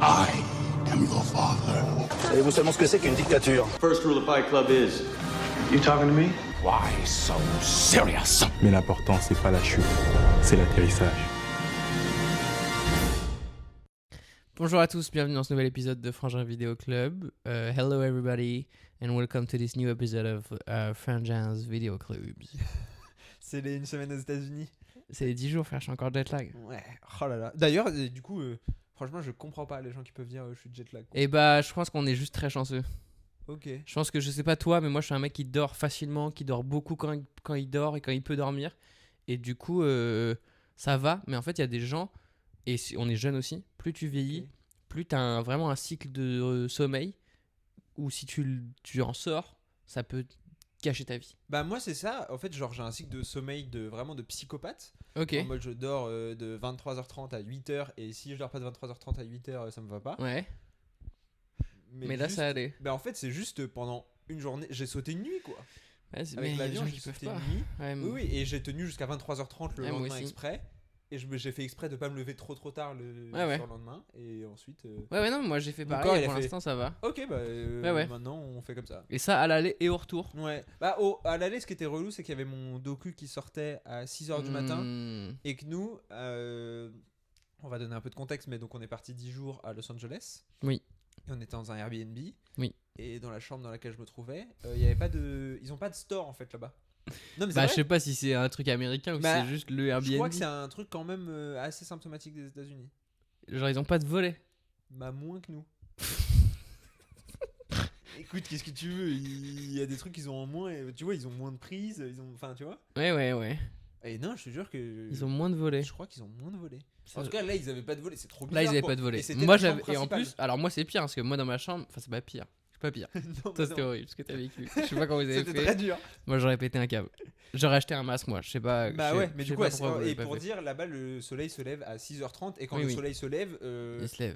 I am your father. Savez-vous seulement ce que c'est qu'une dictature? First rule of Fight Club is, you talking to me? Why so serious? Mais l'important, c'est pas la chute, c'est l'atterrissage. Bonjour à tous, bienvenue dans ce nouvel épisode de Frangin Vidéo Club. Hello everybody and welcome to this new episode of Frangin's Video Clubs. C'est une semaine aux États-Unis. C'est les 10 jours, frère, je suis encore jet lag. Ouais, oh là là. D'ailleurs, du coup, franchement, je comprends pas les gens qui peuvent dire je suis jet lag. Et bah, je pense qu'on est juste très chanceux. Ok. Je pense que je sais pas toi, mais moi je suis un mec qui dort facilement, qui dort beaucoup quand il dort et quand il peut dormir. Et du coup, ça va. Mais en fait, il y a des gens, et on est jeune aussi, plus tu vieillis, plus tu as vraiment un cycle de sommeil où si tu en sors, ça peut gâcher ta vie. Bah moi c'est ça, en fait genre j'ai un cycle de sommeil vraiment de psychopathe. Ok. En mode je dors de 23h30 à 8h et si je dors pas de 23h30 à 8h ça me va pas. Ouais. Mais là juste, ça allait. Bah en fait c'est juste pendant une journée, j'ai sauté une nuit quoi. Ouais, Avec l'avion j'ai sauté une nuit. Ouais, Oui et j'ai tenu jusqu'à 23h30 le ouais, lendemain exprès. Et j'ai fait exprès de pas me lever trop tard le lendemain et ensuite ouais non moi j'ai fait mon pareil corps, et pour l'instant ça va. Ok bah ouais. Maintenant on fait comme ça. Et ça à l'aller et au retour. Ouais. Bah à l'aller ce qui était relou c'est qu'il y avait mon docu qui sortait à 6h du matin et que nous on va donner un peu de contexte mais donc on est parti 10 jours à Los Angeles. Oui. Et on était dans un Airbnb. Oui. Et dans la chambre dans laquelle je me trouvais, il y avait pas de ils ont pas de store en fait là-bas. Non, mais bah je sais pas si c'est un truc américain ou si c'est juste le Airbnb. Je crois que c'est un truc quand même assez symptomatique des États-Unis. Genre ils ont pas de volet. Bah moins que nous. Écoute, qu'est-ce que tu veux, il y a des trucs qu'ils ont en moins, et, tu vois, ils ont moins de prises, enfin tu vois. Ouais. Et non, je te jure que ils ont moins de volets. Je crois qu'ils ont moins de volets. En tout cas, là ils avaient pas de volets, c'est trop bizarre. Là ils avaient pas de volets. Moi j'avais et en plus, alors moi c'est pire parce que moi dans ma chambre, enfin c'est pas pire. Pas pire. Non, toi c'était horrible ce que t'as vécu. Je sais pas comment vous avez fait. C'était très dur. Moi j'aurais pété un câble. J'aurais acheté un masque moi, je sais pas. Bah ouais, mais du coup et pour dire là-bas le soleil se lève à 6h30 et quand le soleil se lève,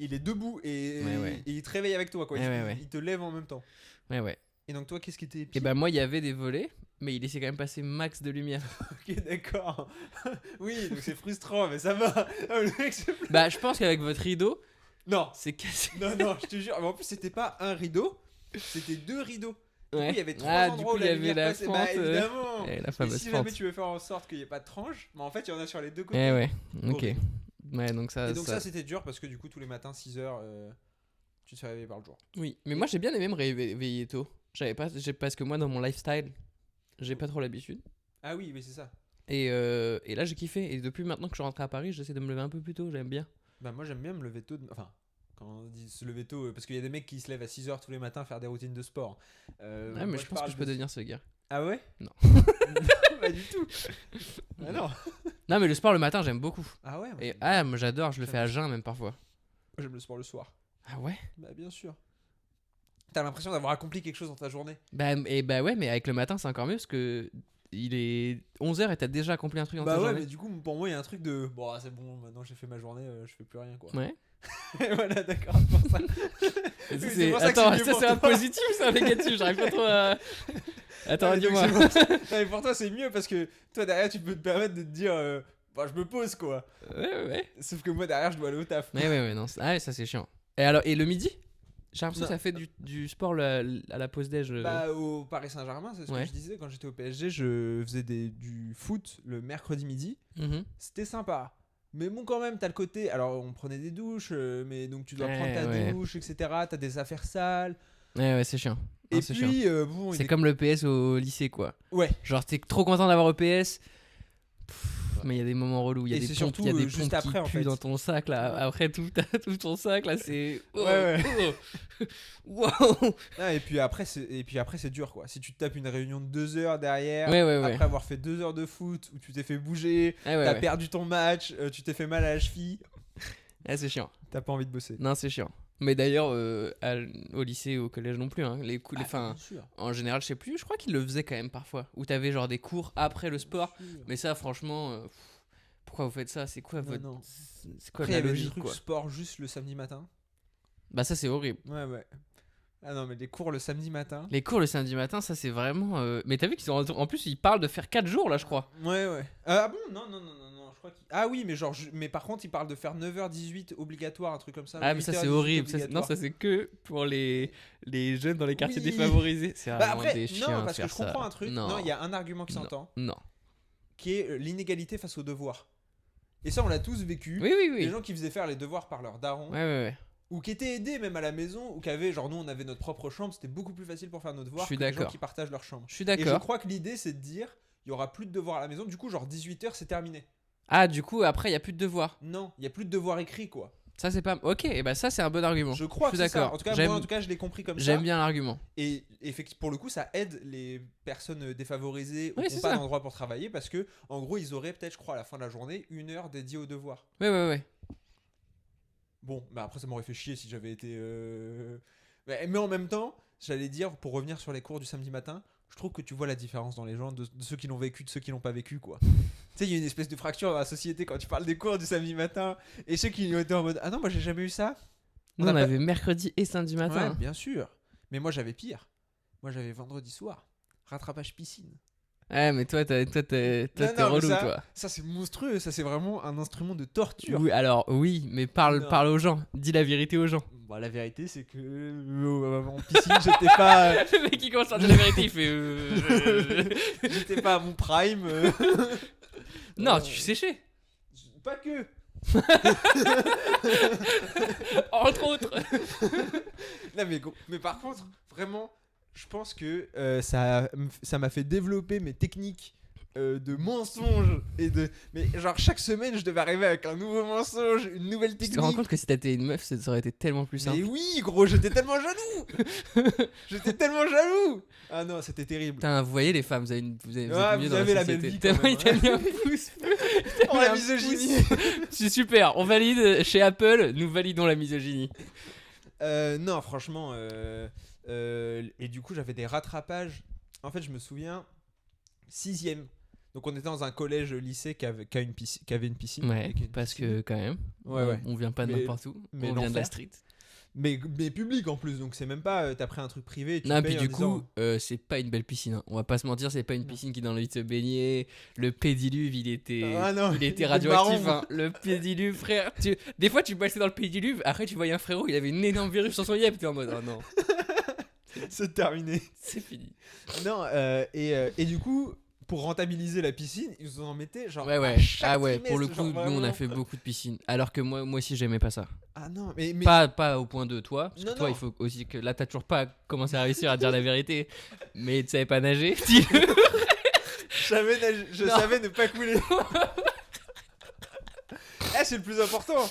il est debout et il te réveille avec toi quoi. Il te lève en même temps. Ouais. Et donc toi qu'est-ce qui était pire? Et bah moi il y avait des volets mais il laissait quand même passer max de lumière. Ok d'accord. Oui, donc c'est frustrant mais ça va. Bah je pense qu'avec votre rideau non, c'est cassé. Non, je te jure, mais en plus c'était pas un rideau. C'était 2 rideaux. Du coup, il y avait 3 endroits où il y avait la fente. Bah, évidemment. La fameuse et si jamais tu veux faire en sorte qu'il n'y ait pas de tranche, bah en fait, il y en a sur les deux côtés. Ouais, ok. Ouais, donc ça. Et donc ça c'était dur parce que du coup, tous les matins, 6h, tu te fais réveiller par le jour. Oui, mais moi j'ai bien aimé me réveiller tôt. Parce que moi, dans mon lifestyle, j'ai pas trop l'habitude. Ah oui, c'est ça. Et là, j'ai kiffé. Et depuis maintenant que je suis rentré à Paris, j'essaie de me lever un peu plus tôt. J'aime bien. Bah, moi, j'aime bien me lever tôt. Enfin. Quand on dit se lever tôt, parce qu'il y a des mecs qui se lèvent à 6h tous les matins faire des routines de sport. Ouais, mais je pense que je peux devenir ce gars. Ah ouais? Non. Pas du tout. Ah non. Non, mais le sport le matin, j'aime beaucoup. Ah ouais? Et moi j'adore, je le fais à jeun même parfois. J'aime le sport le soir. Ah ouais? Bah bien sûr. T'as l'impression d'avoir accompli quelque chose dans ta journée. Bah ouais, mais avec le matin c'est encore mieux parce que il est 11h et t'as déjà accompli un truc dans ta journée. Bah ouais, mais du coup pour moi il y a un truc de bon c'est bon, maintenant j'ai fait ma journée, je fais plus rien quoi. Ouais. Voilà, d'accord, pour ça. Attends, ça c'est un positif ou c'est un négatif? J'arrive pas trop à. Attends, dis-moi. Mais pour toi c'est mieux parce que toi derrière tu peux te permettre de te dire je me pose quoi. Ouais. Sauf que moi derrière je dois aller au taf. Ouais, non. Ah, ça c'est chiant. Et le midi? J'ai l'impression que ça fait du sport à la pause déj. Bah au Paris Saint-Germain, c'est ce que je disais quand j'étais au PSG, je faisais du foot le mercredi midi. C'était sympa. Mais bon quand même t'as le côté, alors on prenait des douches, mais donc tu dois prendre ta douche, etc. T'as des affaires sales. Ouais, c'est chiant. Et c'est puis chiant. bon, c'est comme le PS au lycée quoi. Ouais. Genre t'es trop content d'avoir EPS. Mais il y a des moments relous, il y a des pompes, juste après, qui puent dans ton sac là. Après tout ton sac là, c'est wow. Et puis après c'est dur quoi. Si tu te tapes une réunion de 2 heures derrière, après avoir fait 2 heures de foot où tu t'es fait bouger, t'as perdu ton match, tu t'es fait mal à la cheville. C'est chiant. T'as pas envie de bosser. Non, c'est chiant. Mais d'ailleurs, au lycée, au collège non plus. Hein, en général, je sais plus. Je crois qu'ils le faisaient quand même parfois. Où t'avais genre des cours après le sport. Mais ça, franchement, pourquoi vous faites ça? C'est quoi votre. Non. C'est quoi après, la logique quoi? Sport juste le samedi matin. Bah, ça, c'est horrible. Ouais. Ah non, mais les cours le samedi matin. Les cours le samedi matin, ça c'est vraiment. Mais t'as vu qu'ils ont. En plus, ils parlent de faire 4 jours là, je crois. Ouais. Ah bon, non, je crois ah oui, mais genre, mais par contre, ils parlent de faire 9h-18 obligatoire, un truc comme ça. Ah, mais ça c'est horrible. Non, ça c'est que pour les jeunes dans les quartiers défavorisés. C'est vraiment après, des chiens. non, parce que je comprends un truc. Non, il y a un argument qui s'entend. Non. Qui est l'inégalité face aux devoirs. Et ça, on l'a tous vécu. Oui. Les gens qui faisaient faire les devoirs par leurs darons. Ouais. Ou qui étaient aidés même à la maison, ou qui avaient, genre nous on avait notre propre chambre, c'était beaucoup plus facile pour faire nos devoirs que les gens qui partagent leur chambre. Je suis Et d'accord. je crois que l'idée c'est de dire, il y aura plus de devoirs à la maison, du coup genre 18h c'est terminé. Ah, du coup après il y a plus de devoirs. Non, il y a plus de devoirs écrits quoi. Ça c'est pas. Ok, et bah ça c'est un bon argument. Je crois que c'est ça. En tout cas, moi en tout cas je l'ai compris comme ça. J'aime bien l'argument. Et effectivement, pour le coup, ça aide les personnes défavorisées ou Oui, qui n'ont pas d'endroit pour travailler parce que en gros ils auraient peut-être, je crois, à la fin de la journée, 1 heure dédiée aux devoirs. Ouais. Bon, bah après ça m'aurait fait chier si j'avais été... Mais en même temps, j'allais dire, pour revenir sur les cours du samedi matin, je trouve que tu vois la différence dans les gens, de ceux qui l'ont vécu, de ceux qui l'ont pas vécu, quoi. Tu sais, il y a une espèce de fracture dans la société quand tu parles des cours du samedi matin, et ceux qui ont été en mode « Ah non, moi j'ai jamais eu ça !» On avait mercredi et samedi matin. Ouais, bien sûr. Mais moi j'avais pire. Moi j'avais vendredi soir. Rattrapage piscine. Ouais, mais toi, t'es relou, toi. Ça, c'est monstrueux. Ça, c'est vraiment un instrument de torture. Oui, alors, oui, mais parle aux gens. Dis la vérité aux gens. Bah, la vérité, c'est que en piscine, j'étais pas. Le mec qui commence à dire la vérité, il fait. J'étais pas à mon prime. Non, tu séchais. Pas que. Entre autres. Non, mais par contre, vraiment. Je pense que ça m'a fait développer mes techniques de mensonges et de... Mais genre chaque semaine je devais arriver avec un nouveau mensonge, une nouvelle technique. Tu te rends compte que si t'étais une meuf ça aurait été tellement plus simple. Mais oui gros, j'étais tellement jaloux. J'étais tellement jaloux. Ah non, c'était terrible. Putain, vous voyez les femmes, vous avez la belle vie quand même, il t'a mis un pouce. Oh la misogynie. C'est super, on valide chez Apple, nous validons la misogynie. Non franchement et du coup j'avais des rattrapages. En fait je me souviens 6ème. Donc on était dans un collège lycée qui avait une piscine. Ouais, parce que quand même on vient pas de n'importe où, on vient de la street. Mais public en plus, donc c'est même pas t'as pris un truc privé et tu non, payes. Puis du coup c'est pas une belle piscine hein. On va pas se mentir, c'est pas une piscine qui donne envie de se baigner. Le pédiluve il était radioactif hein. Le pédiluve frère, des fois tu passais dans le pédiluve, après tu voyais un frérot, il avait une énorme virus sur son yep, t'es en mode oh non. C'est terminé. C'est fini. Non, et du coup, pour rentabiliser la piscine, ils nous en mettaient genre. Ouais. Ah ouais, pour le coup, nous on a fait beaucoup de piscines. Alors que moi aussi, j'aimais pas ça. Ah non, mais. Pas au point de toi. Parce non, que toi, non. il faut aussi que. Là, t'as toujours pas commencé à réussir à dire la vérité. Mais tu savais pas nager. Je savais ne pas couler. C'est le plus important.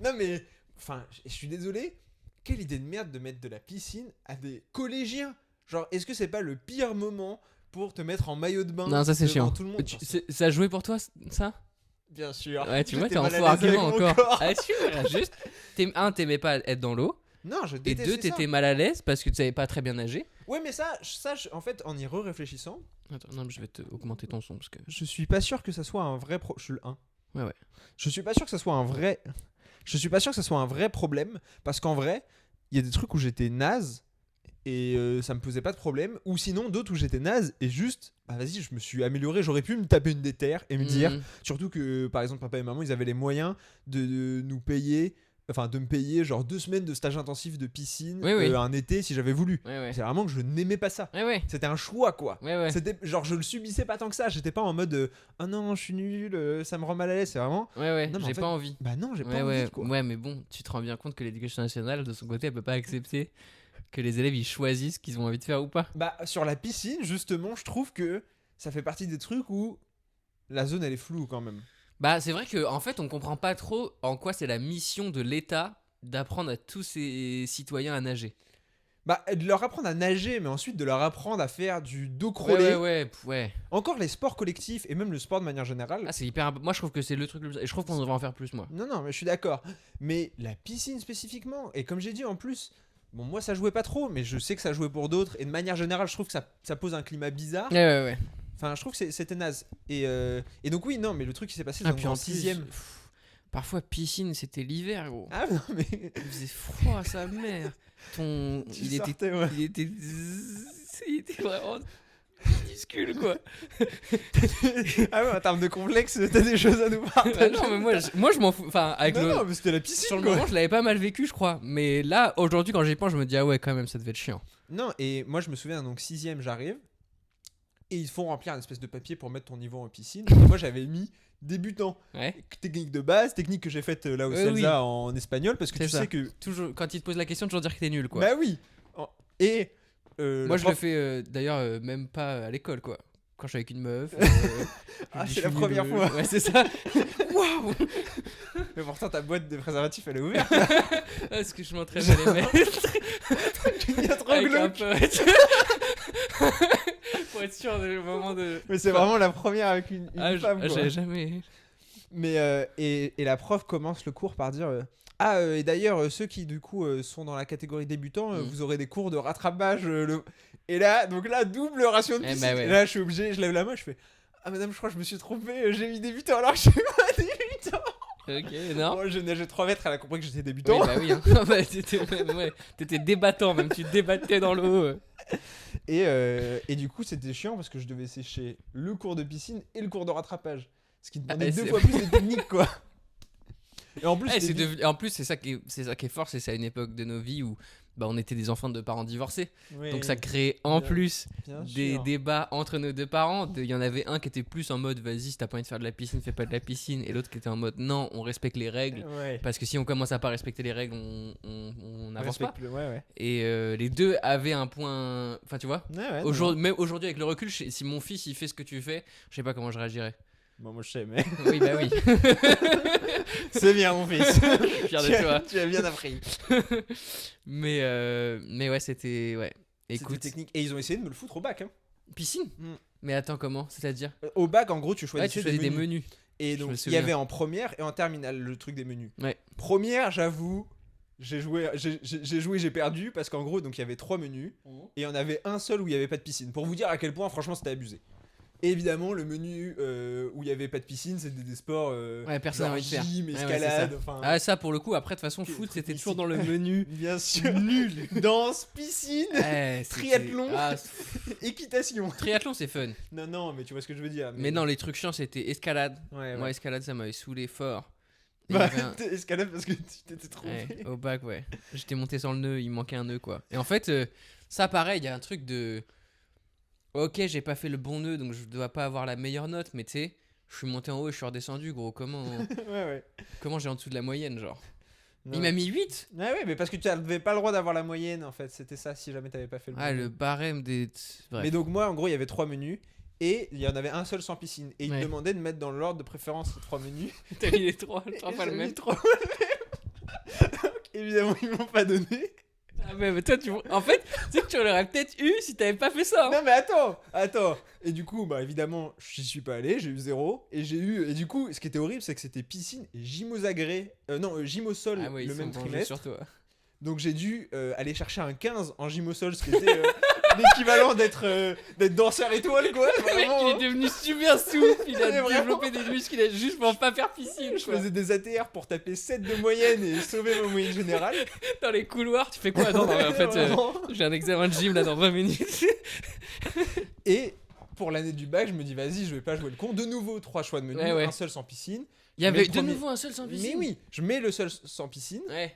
Non, mais. Enfin, je suis désolé. Quelle idée de merde de mettre de la piscine à des collégiens. Genre, est-ce que c'est pas le pire moment pour te mettre en maillot de bain? Non, ça c'est devant chiant. Tout le monde. Ça a joué pour toi, ça? Bien sûr. Ouais, tu vois, J'étais t'es en mal à faux l'aise argument avec mon encore. corps. Ah, tu vois, juste. T'aimais pas être dans l'eau. Non, je Et détestais 2, t'étais mal à l'aise parce que tu savais pas très bien nager. Ouais, mais ça en fait, en y réfléchissant. Attends, non, mais je vais te augmenter ton son parce que. Je suis pas sûr que ça soit un vrai Je suis le 1. Ouais. Je suis pas sûr que ça soit un vrai. Je suis pas sûr que ça soit un vrai problème parce qu'en vrai, il y a des trucs où j'étais naze et ça me posait pas de problème, ou sinon d'autres où j'étais naze et juste bah vas-y, je me suis amélioré, j'aurais pu me taper une déterre et me dire, surtout que par exemple papa et maman, ils avaient les moyens de nous payer, enfin de me payer genre 2 semaines de stage intensif de piscine un été si j'avais voulu. Ouais. C'est vraiment que je n'aimais pas ça. Ouais. C'était un choix quoi. Ouais. C'était genre je le subissais pas tant que ça, j'étais pas en mode ah non, je suis nul, ça me rend mal à l'aise, c'est vraiment Ouais, non, j'ai pas envie. Bah non, j'ai pas envie quoi. Ouais, mais bon, tu te rends bien compte que l'éducation nationale de son côté, elle peut pas accepter que les élèves ils choisissent ce qu'ils ont envie de faire ou pas. Bah sur la piscine, justement, je trouve que ça fait partie des trucs où la zone elle est floue quand même. Bah c'est vrai que en fait, on comprend pas trop en quoi c'est la mission de l'État d'apprendre à tous ses citoyens à nager. Bah de leur apprendre à nager, mais ensuite de leur apprendre à faire du dos crawlé. Ouais. Encore les sports collectifs et même le sport de manière générale. Ah c'est hyper. Moi je trouve que c'est le truc. Et je trouve qu'on devrait en faire plus moi. Non, mais je suis d'accord. Mais la piscine spécifiquement, et comme j'ai dit en plus, bon moi ça jouait pas trop, mais je sais que ça jouait pour d'autres. Et de manière générale, je trouve que ça pose un climat bizarre. Ouais. Enfin, je trouve que c'était naze. Et donc oui, non, mais le truc qui s'est passé Puis en en 6ème. Parfois, piscine, c'était l'hiver, gros. Ah non, mais. Il faisait froid à sa mère. Il était vraiment minuscule, quoi. Ah ouais, en termes de complexe, t'as des choses à nous partager. Non, mais moi je m'en fous. Enfin, avec non, mais c'était la piscine. sur le quoi. moment, je l'avais pas mal vécu, je crois. Mais là, aujourd'hui, quand j'y pense, je me dis, ah ouais, quand même, ça devait être chiant. Non, et moi, je me souviens, donc 6ème, j'arrive. Et ils font remplir une espèce de papier pour mettre ton niveau en piscine. Et moi, j'avais mis débutant. Ouais. Technique de base, technique que j'ai faite là au CELSA oui. en espagnol. Parce que C'est tu ça. sais que. Toujours, quand ils te posent la question, toujours dire que t'es nul, quoi. Bah oui. Et. Moi, je le fais d'ailleurs même pas à l'école, quoi. Quand je suis avec une meuf. Ah, je c'est suis la première nul. fois. Ouais, c'est ça. Waouh. Mais pourtant, ta boîte de préservatifs, elle est ouverte. Est-ce que je m'entraîne à les mettre Tu deviens trop avec un glauque. pote pour être sûr du moment de. Mais c'est vraiment la première avec une femme. Quoi. J'avais jamais. Mais et la prof commence le cours par dire et d'ailleurs ceux qui du coup sont dans la catégorie débutant vous aurez des cours de rattrapage et là donc là double ration de piscine. ouais. Et là je suis obligé, je lève la main, je fais madame, je crois que je me suis trompé, j'ai mis débutant alors que je suis pas débutant. Ok, non. Moi je nageais 3 mètres, elle a compris que j'étais Oui, débutant. bah oui, hein. Bah, t'étais débattant, même tu te débattais dans l'eau. Et du coup c'était chiant parce que je devais sécher le cours de piscine et le cours de rattrapage, ce qui demandait 2 fois plus de technique quoi. Et en plus, En plus, c'est ça qui est fort, c'est ça, à une époque de nos vies où bah, on était des enfants de parents divorcés. Oui, Donc ça créait en plus bien des sûr. débats entre nos deux parents. Il y en avait un qui était plus en mode vas-y, si t'as pas envie de faire de la piscine, fais pas de la piscine. Et l'autre qui était en mode non, on respecte les règles. Ouais. Parce que si on commence à pas respecter les règles, on n'avance pas. Ouais. Et les deux avaient un point. Enfin, tu vois, Ouais, même aujourd'hui, avec le recul, si mon fils il fait ce que tu fais, je sais pas comment je réagirais. Bon, moi je sais, mais. Oui, bah oui. C'est bien, mon fils. Je suis fier de toi. Tu as bien appris. Mais ouais, c'était. Ouais. Écoute. C'était technique. Et ils ont essayé de me le foutre au bac. Hein. Piscine Mm. Mais attends, comment? C'est-à-dire? Au bac, en gros, tu Ouais, choisissais tu faisais des menus. Et Je donc, me il y souviens. avait en première et en terminale le truc des menus. Ouais. Première, j'avoue, j'ai joué, j'ai perdu parce qu'en gros, donc il y avait 3 menus et il y en avait un seul où il y avait pas de piscine. Pour vous dire à quel point, franchement, c'était abusé. Et évidemment, le menu où il y avait pas de piscine, c'était des sports Ouais, personne n'a genre envie de faire. gym, Ouais, escalade, c'est ça. enfin. Ah, ça pour le coup, après, de toute façon, Quel foot, truc c'était toujours ici. dans le menu. Bien sûr. Nul. Danse, piscine, Ouais, triathlon, Ah, équitation. triathlon, c'est fun. Non, mais tu vois ce que je veux dire. Mais non, les trucs chiants, c'était escalade. Ouais, Moi, ouais. escalade, ça m'avait saoulé fort. Et Bah, il y avait un- t'es escalade parce que tu t'étais trompé. Ouais, au bac, ouais. J'étais monté sans le nœud, il me manquait un nœud, quoi. Et en fait, ça, pareil, il y a un truc de. Ok, j'ai pas fait le bon nœud, donc je dois pas avoir la meilleure note, mais tu sais, je suis monté en haut et je suis redescendu, gros. Ouais. Comment j'ai en dessous de la moyenne, genre? Ouais. Il m'a mis 8. Ouais, mais parce que tu n'avais pas le droit d'avoir la moyenne en fait, c'était ça si jamais t'avais pas fait le Ah, bon. le barème des. Bref. Mais donc, moi en gros, il y avait 3 menus et il y en avait un seul sans piscine. Et il Ouais. me demandait de mettre dans l'ordre de préférence les 3 menus. T'as mis les 3 Et fois le j'ai mis même. 3 fois le même. Donc, évidemment, ils m'ont pas donné. Ah, mais toi, en fait, tu sais que tu l'aurais peut-être eu si t'avais pas fait ça. Hein. Non, mais attends. Et du coup, bah évidemment, j'y suis pas allé, j'ai eu 0. Et du coup, ce qui était horrible, c'est que c'était piscine et gym aux agrès. Non, gym au sol Ah, ouais, le ils même sont vengés trimestre. sur toi. Donc j'ai dû aller chercher un 15 en gym au sol, ce qui était l'équivalent d'être danseur étoile, quoi. Le mec, Vraiment, il est devenu super souple, il Mais a vraiment. développé des muscles, il a juste pour pas faire piscine. je Quoi. faisais des ATR pour taper 7 de moyenne et sauver ma moyenne générale. Dans les couloirs, tu fais quoi? Attends, en fait, Vraiment. j'ai un examen de gym là dans 20 minutes. Et pour l'année du bac, je me dis, vas-y, je vais pas jouer le con. De nouveau, 3 choix de menu, Ouais. un seul sans piscine. Il y avait Mais le de premier- nouveau un seul sans piscine. Mais oui, je mets le seul sans piscine Ouais.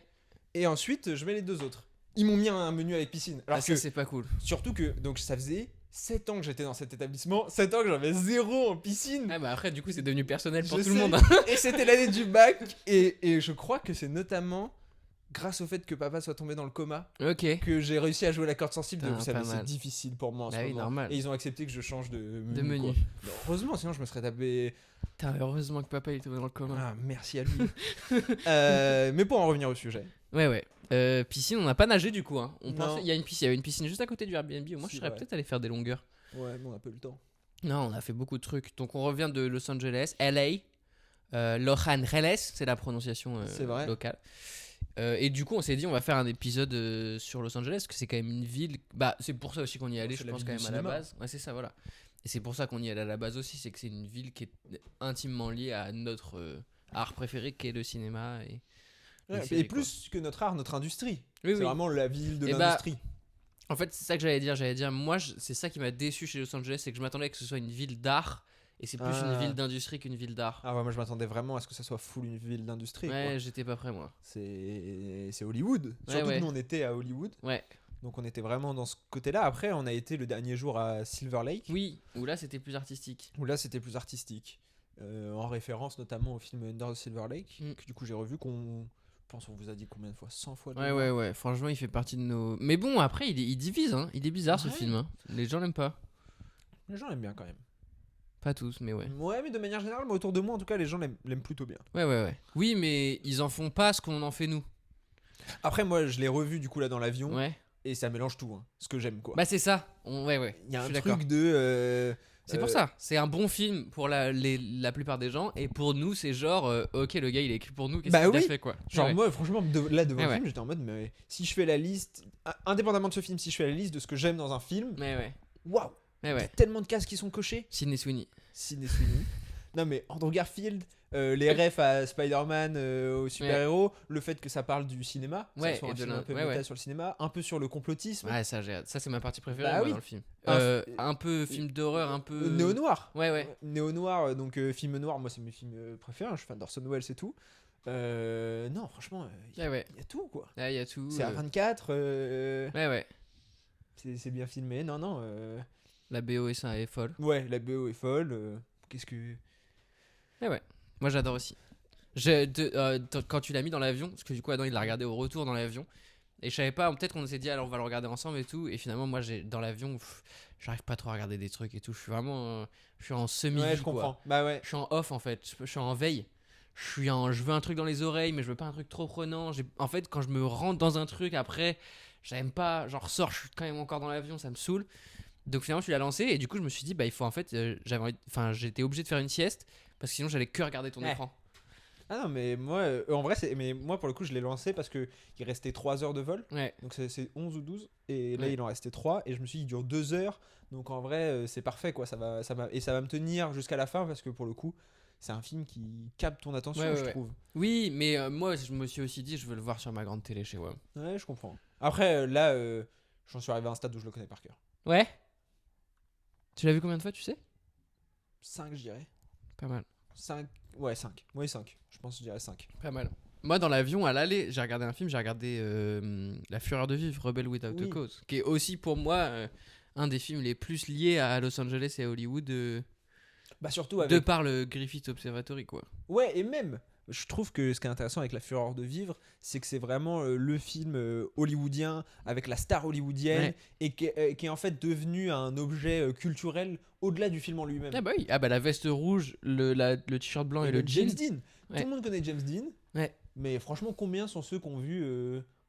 et ensuite je mets les 2 autres. Ils m'ont mis un menu avec piscine. Alors Ah, que, ça, c'est pas cool. surtout que, donc ça faisait 7 ans que j'étais dans cet établissement, 7 ans que j'avais 0 en piscine. Ah, bah après, du coup, c'est devenu personnel pour Je tout le sais. monde. Hein. Et c'était l'année du bac. Et je crois que c'est notamment grâce au fait que papa soit tombé dans le coma Ok. que j'ai réussi à jouer la corde sensible. Putain, Vous savez, pas c'est mal. difficile pour moi en Bah ce oui, moment. normal. Et ils ont accepté que je change de De menu. menu. quoi. Mais heureusement, sinon je me serais tapé. Putain, heureusement que papa il était dans le coma. Ah, merci à lui. Mais pour en revenir au sujet. Ouais. Piscine, on n'a pas nagé du coup. Hein. On Non. pensait, il y avait une piscine juste à côté du Airbnb. Moi, je C'est serais vrai. peut-être allé faire des longueurs. Ouais, mais on a pas eu le temps. Non, on a fait beaucoup de trucs. Donc, on revient de Los Angeles, LA. Los Angeles, c'est la prononciation C'est vrai. locale. Et du coup, on s'est dit, on va faire un épisode sur Los Angeles, parce que c'est quand même une ville. Bah, c'est pour ça aussi qu'on y est allé, C'est je la pense, ville quand du même à la cinéma. base. Ouais, c'est ça, voilà. Et c'est pour ça qu'on y est allé à la base aussi, c'est que c'est une ville qui est intimement liée à art préféré qu'est le cinéma et Ouais, séries, et plus que notre art, notre industrie. Oui, C'est oui. vraiment la ville de Et l'industrie. En fait, c'est ça que j'allais dire. Moi, c'est ça qui m'a déçu chez Los Angeles, c'est que je m'attendais que ce soit une ville d'art, et c'est plus une ville d'industrie qu'une ville d'art. Ah ouais, moi je m'attendais vraiment à ce que ça soit full une ville d'industrie. Ouais, Quoi. j'étais pas prêt, moi. C'est Hollywood. Ouais, Surtout ouais. que nous on était à Hollywood. Ouais. Donc on était vraiment dans ce côté-là. Après, on a été le dernier jour à Silver Lake. Oui, où là, c'était plus artistique. Où là c'était plus artistique. En référence notamment au film Under the Silver Lake. Que du coup j'ai revu qu'on... Je pense qu'on vous a dit combien de fois 100 fois. Ouais. Franchement, il fait partie de nos. Mais bon, après, il divise, hein. Il est bizarre ce film. Hein. Les gens l'aiment pas. Les gens l'aiment bien quand même. Pas tous, mais ouais. Ouais, mais de manière générale, moi, autour de moi, en tout cas, les gens l'aiment plutôt bien. Ouais. Oui, mais ils en font pas ce qu'on en fait nous. Après, moi, je l'ai revu du coup là dans l'avion. Ouais. Et ça mélange tout, hein, ce que j'aime quoi. Bah, c'est ça. Ouais. Il y a Je un suis d'accord. truc de. C'est pour ça. C'est un bon film pour la plupart des gens. Et pour nous, c'est genre, ok, le gars, il est écrit pour nous. Qu'est-ce qu'il a fait, quoi. Genre, Ouais. moi, franchement, là devant le Ouais. film, j'étais en mode, mais si je fais la liste, indépendamment de ce film, si je fais la liste de ce que j'aime dans un film, Ouais. waouh! Il y a tellement de cases qui sont cochées. Sidney Sweeney. Sidney Sweeney. Non, mais Andrew Garfield, les refs à Spider-Man, aux super-héros, le fait que ça parle du cinéma, Ouais, ça soit et un de film un peu ouais. méta sur le cinéma, un peu sur le complotisme. Ouais, ça, j'ai hâte. Ça, c'est ma partie préférée Bah moi, oui. dans le film. Un Un peu film d'horreur, un peu. Néo-noir. Ouais. Néo-noir, donc film noir, moi c'est mes films préférés, hein, je suis fan d'Orson Welles et tout. Non, franchement, il y a tout quoi. Là, il y a tout. C'est à 24. Ouais. C'est bien filmé, non. La BO est folle. Ouais, la BO est folle. Qu'est-ce que. Ouais. Moi, j'adore aussi. Quand tu l'as mis dans l'avion, parce que du coup, Adam, il l'a regardé au retour dans l'avion. Et je savais pas, peut-être qu'on s'est dit, alors on va le regarder ensemble et tout. Et finalement, moi, dans l'avion, j'arrive pas trop à regarder des trucs et tout. Je suis vraiment. Je suis en semi-vie. Ouais, je comprends. Quoi. Bah ouais. Je suis en off en fait. Je suis en veille. Je veux un truc dans les oreilles, mais je veux pas un truc trop prenant. En fait, quand je me rentre dans un truc après, j'aime pas. Genre, ressors, je suis quand même encore dans l'avion, ça me saoule. Donc finalement, tu l'as lancé et du coup, je me suis dit, bah, il faut en fait. J'étais obligé de faire une sieste parce que sinon, j'allais que regarder ton écran. Ah non, mais moi, en vrai, mais moi pour le coup, je l'ai lancé parce qu'il restait 3 heures de vol. Ouais. Donc c'est 11 ou 12. Et là, il en restait 3. Et je me suis dit, il dure 2 heures. Donc en vrai, c'est parfait quoi. Ça va me tenir jusqu'à la fin parce que pour le coup, c'est un film qui capte ton attention, je trouve. Oui, mais moi, je me suis aussi dit, je veux le voir sur ma grande télé chez moi. Ouais, je comprends. Après, là, j'en suis arrivé à un stade où je le connais par cœur. Ouais. Tu l'as vu combien de fois, tu sais? 5, je dirais. Pas mal. 5. Ouais, 5. Ouais, 5. Je pense que je dirais 5. Pas mal. Moi, dans l'avion, à l'aller, j'ai regardé un film, j'ai regardé La Fureur de Vivre, Rebel Without a Cause, qui est aussi pour moi un des films les plus liés à Los Angeles et à Hollywood. Bah surtout avec... De par le Griffith Observatory, quoi. Ouais, et même, je trouve que ce qui est intéressant avec La Fureur de Vivre, c'est que c'est vraiment le film hollywoodien avec la star hollywoodienne et qui est en fait devenu un objet culturel au-delà du film en lui-même. Ah bah oui, la veste rouge, le t-shirt blanc et le James jean. Dean. Tout le monde connaît James Dean. Ouais. Mais franchement, combien sont ceux qui ont vu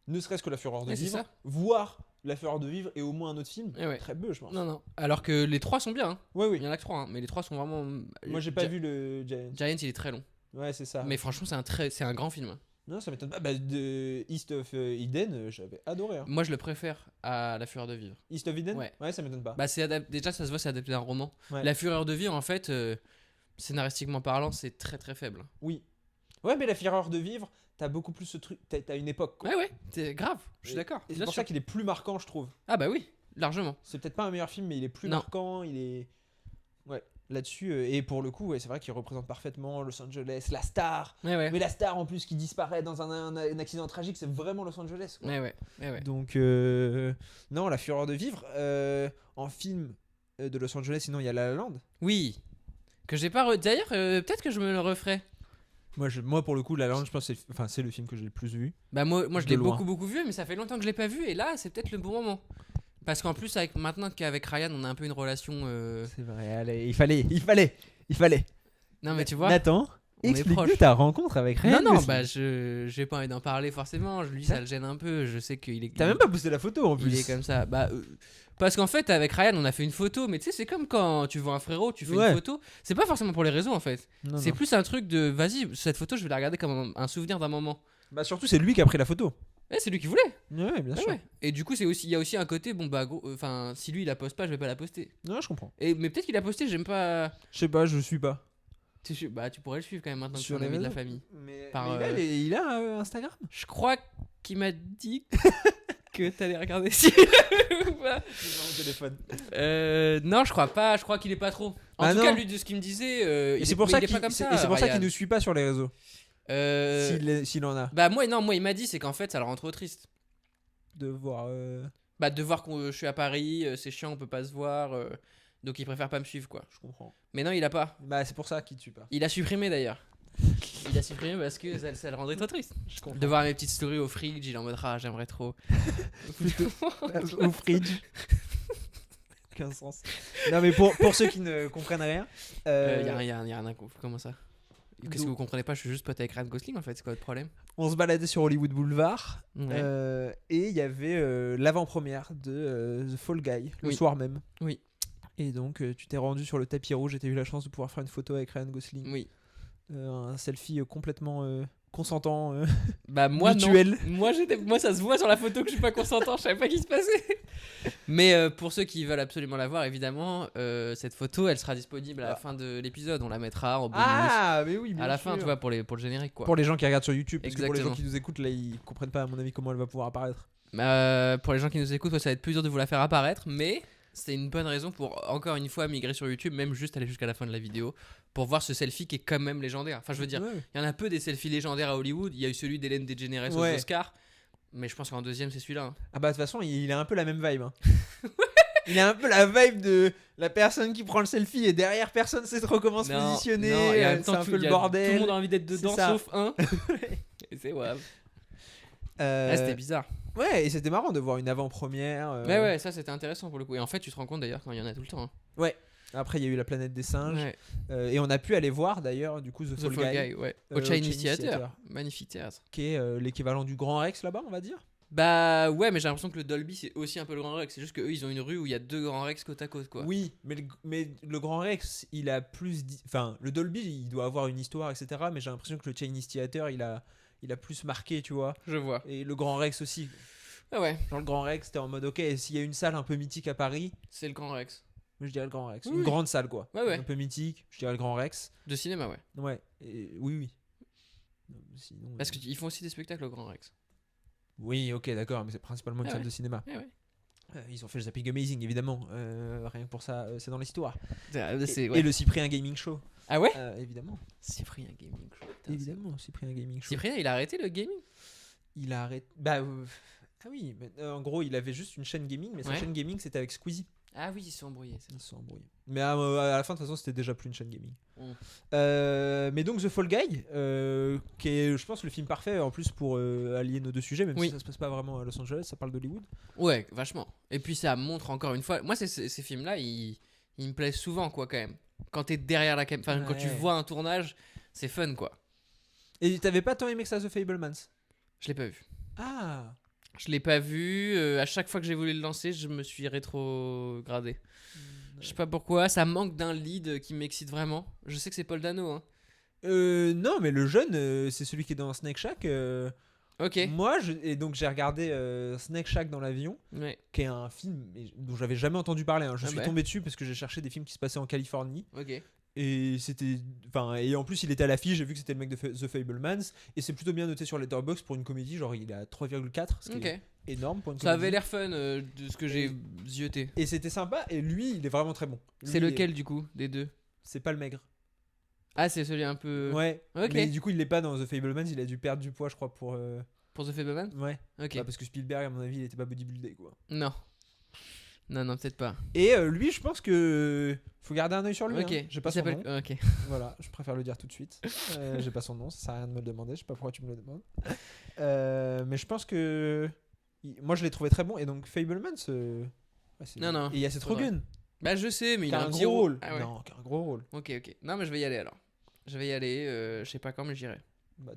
ne serait-ce que La Fureur de Vivre, ça. voire La Fureur de Vivre et au moins un autre film? Très peu, je pense. Non. Alors que les 3 sont bien. Hein. Oui. Il y en a que 3, hein, mais les 3 sont vraiment. Moi, j'ai pas vu le Giant. Giant, il est très long. Ouais, c'est ça. Mais franchement, c'est un grand film. Non, ça m'étonne pas. Bah, de East of Eden, j'avais adoré. Hein. Moi, je le préfère à La Fureur de Vivre. East of Eden? Ouais, ça m'étonne pas. Bah, déjà, ça se voit, c'est adapté d'un roman. Ouais. La Fureur de Vivre, en fait, scénaristiquement parlant, c'est très très faible. Oui. Ouais, mais La Fureur de Vivre, t'as beaucoup plus ce truc. T'as une époque. Quoi. Ouais, c'est grave, je suis d'accord. Et c'est pour ça qu'il est plus marquant, je trouve. Ah, bah oui, largement. C'est peut-être pas un meilleur film, mais il est plus marquant. Il est. Ouais. Là-dessus, et pour le coup, c'est vrai qu'il représente parfaitement Los Angeles, la star. Ouais. Mais la star en plus qui disparaît dans un accident tragique, c'est vraiment Los Angeles. Quoi. Ouais. Donc, non, La Fureur de Vivre, en film de Los Angeles, sinon il y a La La Land. Oui. Que j'ai pas. D'ailleurs, peut-être que je me le referai. Moi pour le coup, La La Land, je pense que c'est le film que j'ai le plus vu. Bah, moi je l'ai beaucoup vu, mais ça fait longtemps que je l'ai pas vu, et là, c'est peut-être le bon moment. Parce qu'en plus, maintenant qu'avec Ryan, on a un peu une relation. C'est vrai, allez, il fallait. Non, mais tu vois. Nathan, explique-nous ta rencontre avec Ryan. Non, bah, j'ai pas envie d'en parler forcément. Lui, ça le gêne un peu. Je sais qu'il est. T'as même pas posté la photo en plus. Il est comme ça. Bah, parce qu'en fait, avec Ryan, on a fait une photo, mais tu sais, c'est comme quand tu vois un frérot, tu fais une photo. C'est pas forcément pour les réseaux en fait. C'est plus un truc de vas-y, cette photo, je vais la regarder comme un souvenir d'un moment. Bah, surtout, c'est lui qui a pris la photo. C'est lui qui voulait. Ouais, bien sûr. Ouais. Et du coup, il y a aussi un côté, bon bah, si lui il la poste pas, je vais pas la poster. Non, je comprends. Mais peut-être qu'il a posté, j'aime pas. Je sais pas, je suis pas. Tu pourrais le suivre quand même maintenant que tu es Sur un les ami de la réseaux. famille. Mais, Par, il a Instagram. Je crois qu'il m'a dit que t'allais regarder si ou pas. Mon téléphone. Non, je crois pas. Je crois qu'il est pas trop. En tout cas, lui, de ce qu'il me disait, Et c'est pour ça il est pas comme ça. et c'est pour ça Ryan. qu'il nous suit pas sur les réseaux. Euh, S'il en a. Bah moi, il m'a dit c'est qu'en fait, ça le rend trop triste. De voir. Bah de voir que je suis à Paris, c'est chiant, on peut pas se voir. Donc il préfère pas me suivre quoi. Je comprends. Mais non, il a pas. Bah c'est pour ça qu'il te suit pas. Il a supprimé d'ailleurs. Il a supprimé parce que ça le rendrait trop triste. Je comprends. De voir mes petites stories au fridge, il est en mode j'aimerais trop. Au fridge. Aucun sens. Non mais pour ceux qui ne comprennent rien. Y a rien à comment ça? Qu'est-ce que vous comprenez pas? Je suis juste pote avec Ryan Gosling en fait, c'est quoi votre problème? On se baladait sur Hollywood Boulevard Ouais. et il y avait l'avant-première de The Fall Guy le Oui. soir même. Oui. Et donc tu t'es rendu sur le tapis rouge et t'as eu la chance de pouvoir faire une photo avec Ryan Gosling. Oui. Un selfie complètement consentant. Bah moi mutuel. non. Moi ça se voit sur la photo que je suis pas consentant, je savais pas qu'il se passait. Mais pour ceux qui veulent absolument la voir, évidemment, cette photo elle sera disponible à la fin de l'épisode. On la mettra en bonus Mais oui, bien à la sûr. fin, tu vois, pour le générique quoi. Pour les gens qui regardent sur YouTube, parce que pour les gens Exactement. qui nous écoutent, là, ils comprennent pas, à mon avis, comment elle va pouvoir apparaître. Pour les gens qui nous écoutent, ouais, ça va être plus dur de vous la faire apparaître, mais c'est une bonne raison pour encore une fois migrer sur YouTube, même juste aller jusqu'à la fin de la vidéo, pour voir ce selfie qui est quand même légendaire. Enfin, je veux dire, Ouais. il y en a peu des selfies légendaires à Hollywood. Il y a eu celui d'Hélène DeGeneres aux Ouais. Oscars, mais je pense qu'en deuxième c'est celui-là. Hein. Ah bah de toute façon, il a un peu la même vibe. Hein. Il a un peu la vibe de la personne qui prend le selfie et derrière personne sait trop comment se positionner. Non, et en même c'est temps, un tout peu le le bordel. monde a envie d'être dedans, C'est ça. sauf un. Et c'est ouais. Euh, C'était bizarre. Ouais, et c'était marrant de voir une avant-première. Ouais, ça c'était intéressant pour le coup. Et en fait, tu te rends compte d'ailleurs quand il y en a tout le temps. Hein. Après, il y a eu la planète des singes. Ouais. Et on a pu aller voir d'ailleurs, du coup, The Fall Guy, ouais. au Au Chinese Chinese Theater. Theater. Magnifique théâtre. qui est l'équivalent du Grand Rex là-bas, on va dire. Bah ouais, mais j'ai l'impression que le Dolby c'est aussi un peu le Grand Rex. C'est juste qu'eux ils ont une rue où il y a deux Grands Rex côte à côte quoi. Oui, mais le Grand Rex, il a plus. Enfin, le Dolby, il doit avoir une histoire, etc. Mais j'ai l'impression que le Chinese Theater, il a plus marqué, tu vois. Je vois. Et le Grand Rex aussi. Ah ouais, Genre le Grand Rex, t'es en mode ok, s'il y a une salle un peu mythique à Paris, c'est le Grand Rex. je dirais le Grand Rex. Oui, Une oui. grande salle quoi. Ouais. Un peu mythique, je dirais le Grand Rex. De cinéma, ouais. Ouais. Et, oui. Non, sinon, Parce qu'ils font aussi des spectacles au Grand Rex. Oui, ok, d'accord, mais c'est principalement une Ah salle ouais. de cinéma. Ouais. Ils ont fait le Zapping Amazing, évidemment. Rien que pour ça, c'est dans l'histoire. Ouais. Et le Cyprien Gaming Show. Ah ouais. Évidemment. Cyprien Gaming Show. putain, Évidemment, Cyprien Gaming Show. Cyprien, il a arrêté le gaming. Il a arrêté. Bah. Ah oui, mais, en gros, il avait juste une chaîne gaming, mais sa Ouais. chaîne gaming c'était avec Squeezie. Ah oui, ils se sont embrouillés. Ils se sont embrouillés. Mais à la fin, de toute façon, c'était déjà plus une chaîne gaming. Mm. Mais donc, The Fall Guy, qui est, je pense, le film parfait en plus pour allier nos deux sujets, même Oui. si ça se passe pas vraiment à Los Angeles, ça parle d'Hollywood. Ouais, vachement. Et puis ça montre encore une fois. Moi, ces films-là, ils me plaisent souvent, quoi, quand même. Quand t'es derrière la caméra, quand tu Ouais. vois un tournage, c'est fun, quoi. Et t'avais pas tant aimé que ça The Fablemans? Je l'ai pas vu. Ah. Je l'ai pas vu. À chaque fois que j'ai voulu le lancer, je me suis rétrogradé. Je sais pas pourquoi. Ça manque d'un lead qui m'excite vraiment. Je sais que c'est Paul Dano. Hein. Non, mais le jeune, c'est celui qui est dans Snake Shack. Ok. Moi, et donc j'ai regardé Snake Shack dans l'avion, Ouais. qui est un film dont j'avais jamais entendu parler. Hein. Je Ah suis bah. tombé dessus parce que j'ai cherché des films qui se passaient en Californie. Ok. Et c'était. Enfin, et en plus, il était à l'affiche. J'ai vu que c'était le mec de The Fablemans. Et c'est plutôt bien noté sur Letterboxd pour une comédie. Genre, il est à 3,4. Ce qui Ok. est énorme pour une Ça comédie. avait l'air fun de ce que j'ai zioté. Et c'était sympa. Et lui, il est vraiment très bon. C'est Lui, lequel du coup des deux? C'est pas le maigre. Ah, c'est celui un peu. Ouais. Ok. Mais du coup, il est pas dans The Fablemans. Il a dû perdre du poids, je crois, pour. Pour The Fableman? Ouais. Ok. Bah, parce que Spielberg, à mon avis, il était pas bodybuildé, quoi. Non. Non, peut-être pas. Et lui, je pense que faut garder un œil sur lui. Ok. Hein. J'ai pas Il son s'appelle- nom. Ok. Voilà, je préfère le dire tout de suite. J'ai pas son nom, ça sert à rien de me le demander. Je sais pas pourquoi tu me le demandes. Mais je pense que moi, je l'ai trouvé très bon. Et donc, Fablemans. Ouais, Non. Et il y a Seth Rogen. Bah, je sais, mais Qui il a a un petit gros rôle. Ah ouais. Non, qui a un gros rôle. Ok. Non, mais je vais y aller alors. Je vais y aller. Je sais pas quand, mais j'irai. Ouais,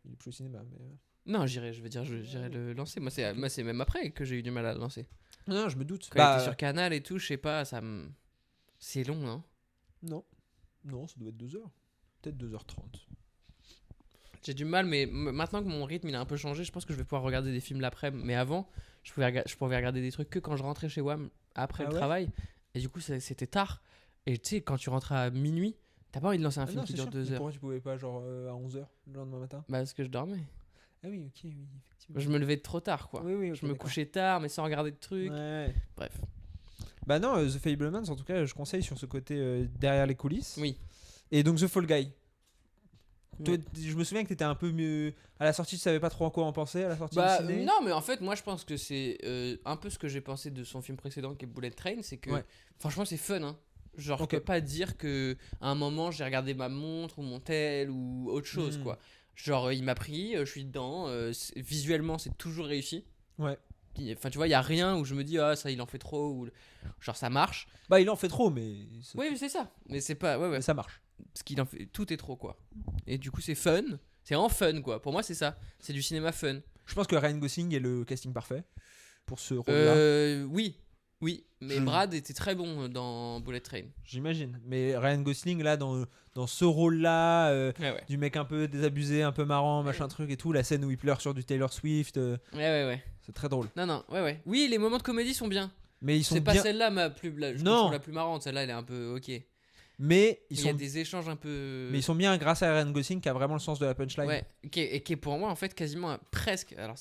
il est plus au cinéma. Mais... Non, j'irai. Je veux dire, j'irai le lancer. Moi, c'est même après que j'ai eu du mal à le lancer. Non, je me doute. Quand il était sur Canal et tout, je sais pas, ça me. C'est long, hein. Non, ça doit être 2h. Peut-être 2h30. J'ai du mal, mais maintenant que mon rythme il a un peu changé, je pense que je vais pouvoir regarder des films l'après-midi. Mais avant, je pouvais regarder des trucs que quand je rentrais chez WAM après Ah le ouais travail. Et du coup, c'était tard. Et tu sais, quand tu rentres à minuit, T'as pas envie de lancer un film non, qui c'est dure sûr. 2 Mais heures? pourquoi tu pouvais pas genre à 11h le lendemain matin? Bah, parce que je dormais. Ah oui, ok, oui, effectivement. Je me levais trop tard, quoi. Oui, oui, ok, je me d'accord. couchais tard, mais sans regarder de trucs. Ouais. Bref. Bah non, The Fablemans, en tout cas, je conseille sur ce côté derrière les coulisses. Oui. Et donc The Fall Guy. Toi, Ouais. je me souviens que t'étais un peu mieux. À la sortie, tu savais pas trop en quoi en penser à la sortie Bah, du ciné. non, mais en fait, moi je pense que c'est un peu ce que j'ai pensé de son film précédent qui est Bullet Train. C'est que, Ouais. franchement, c'est fun, hein. Genre, Ok. je peux pas dire que à un moment j'ai regardé ma montre ou mon tel ou autre chose, quoi. Genre, il m'a pris, je suis dedans. Visuellement, c'est toujours réussi. Ouais. Enfin, tu vois, il y a rien où je me dis, ah, ça il en fait trop. Ou genre, ça marche. Bah, il en fait trop, mais. Oui, mais c'est ça. Mais c'est pas. Ouais, ouais. Mais ça marche. Parce qu'il en fait. Tout est trop, quoi. Et du coup, c'est fun. C'est vraiment fun, quoi. Pour moi, c'est ça. C'est du cinéma fun. Je pense que Ryan Gosling est le casting parfait pour ce rôle-là. Oui. Oui. Mais Brad était très bon dans Bullet Train. J'imagine. Mais Ryan Gosling, là, dans ce rôle-là, Ouais. du mec un peu désabusé, un peu marrant, machin truc et tout, la scène où il pleure sur du Taylor Swift, Ouais. c'est très drôle. Non, ouais. Oui, les moments de comédie sont bien. Mais ils sont C'est pas bien. celle-là je Non. trouve la plus marrante. Celle-là, elle est un peu ok. Mais Il y a des échanges un peu. Mais ils sont bien grâce à Ryan Gosling qui a vraiment le sens de la punchline. Ouais, qui est pour moi en fait quasiment presque. Alors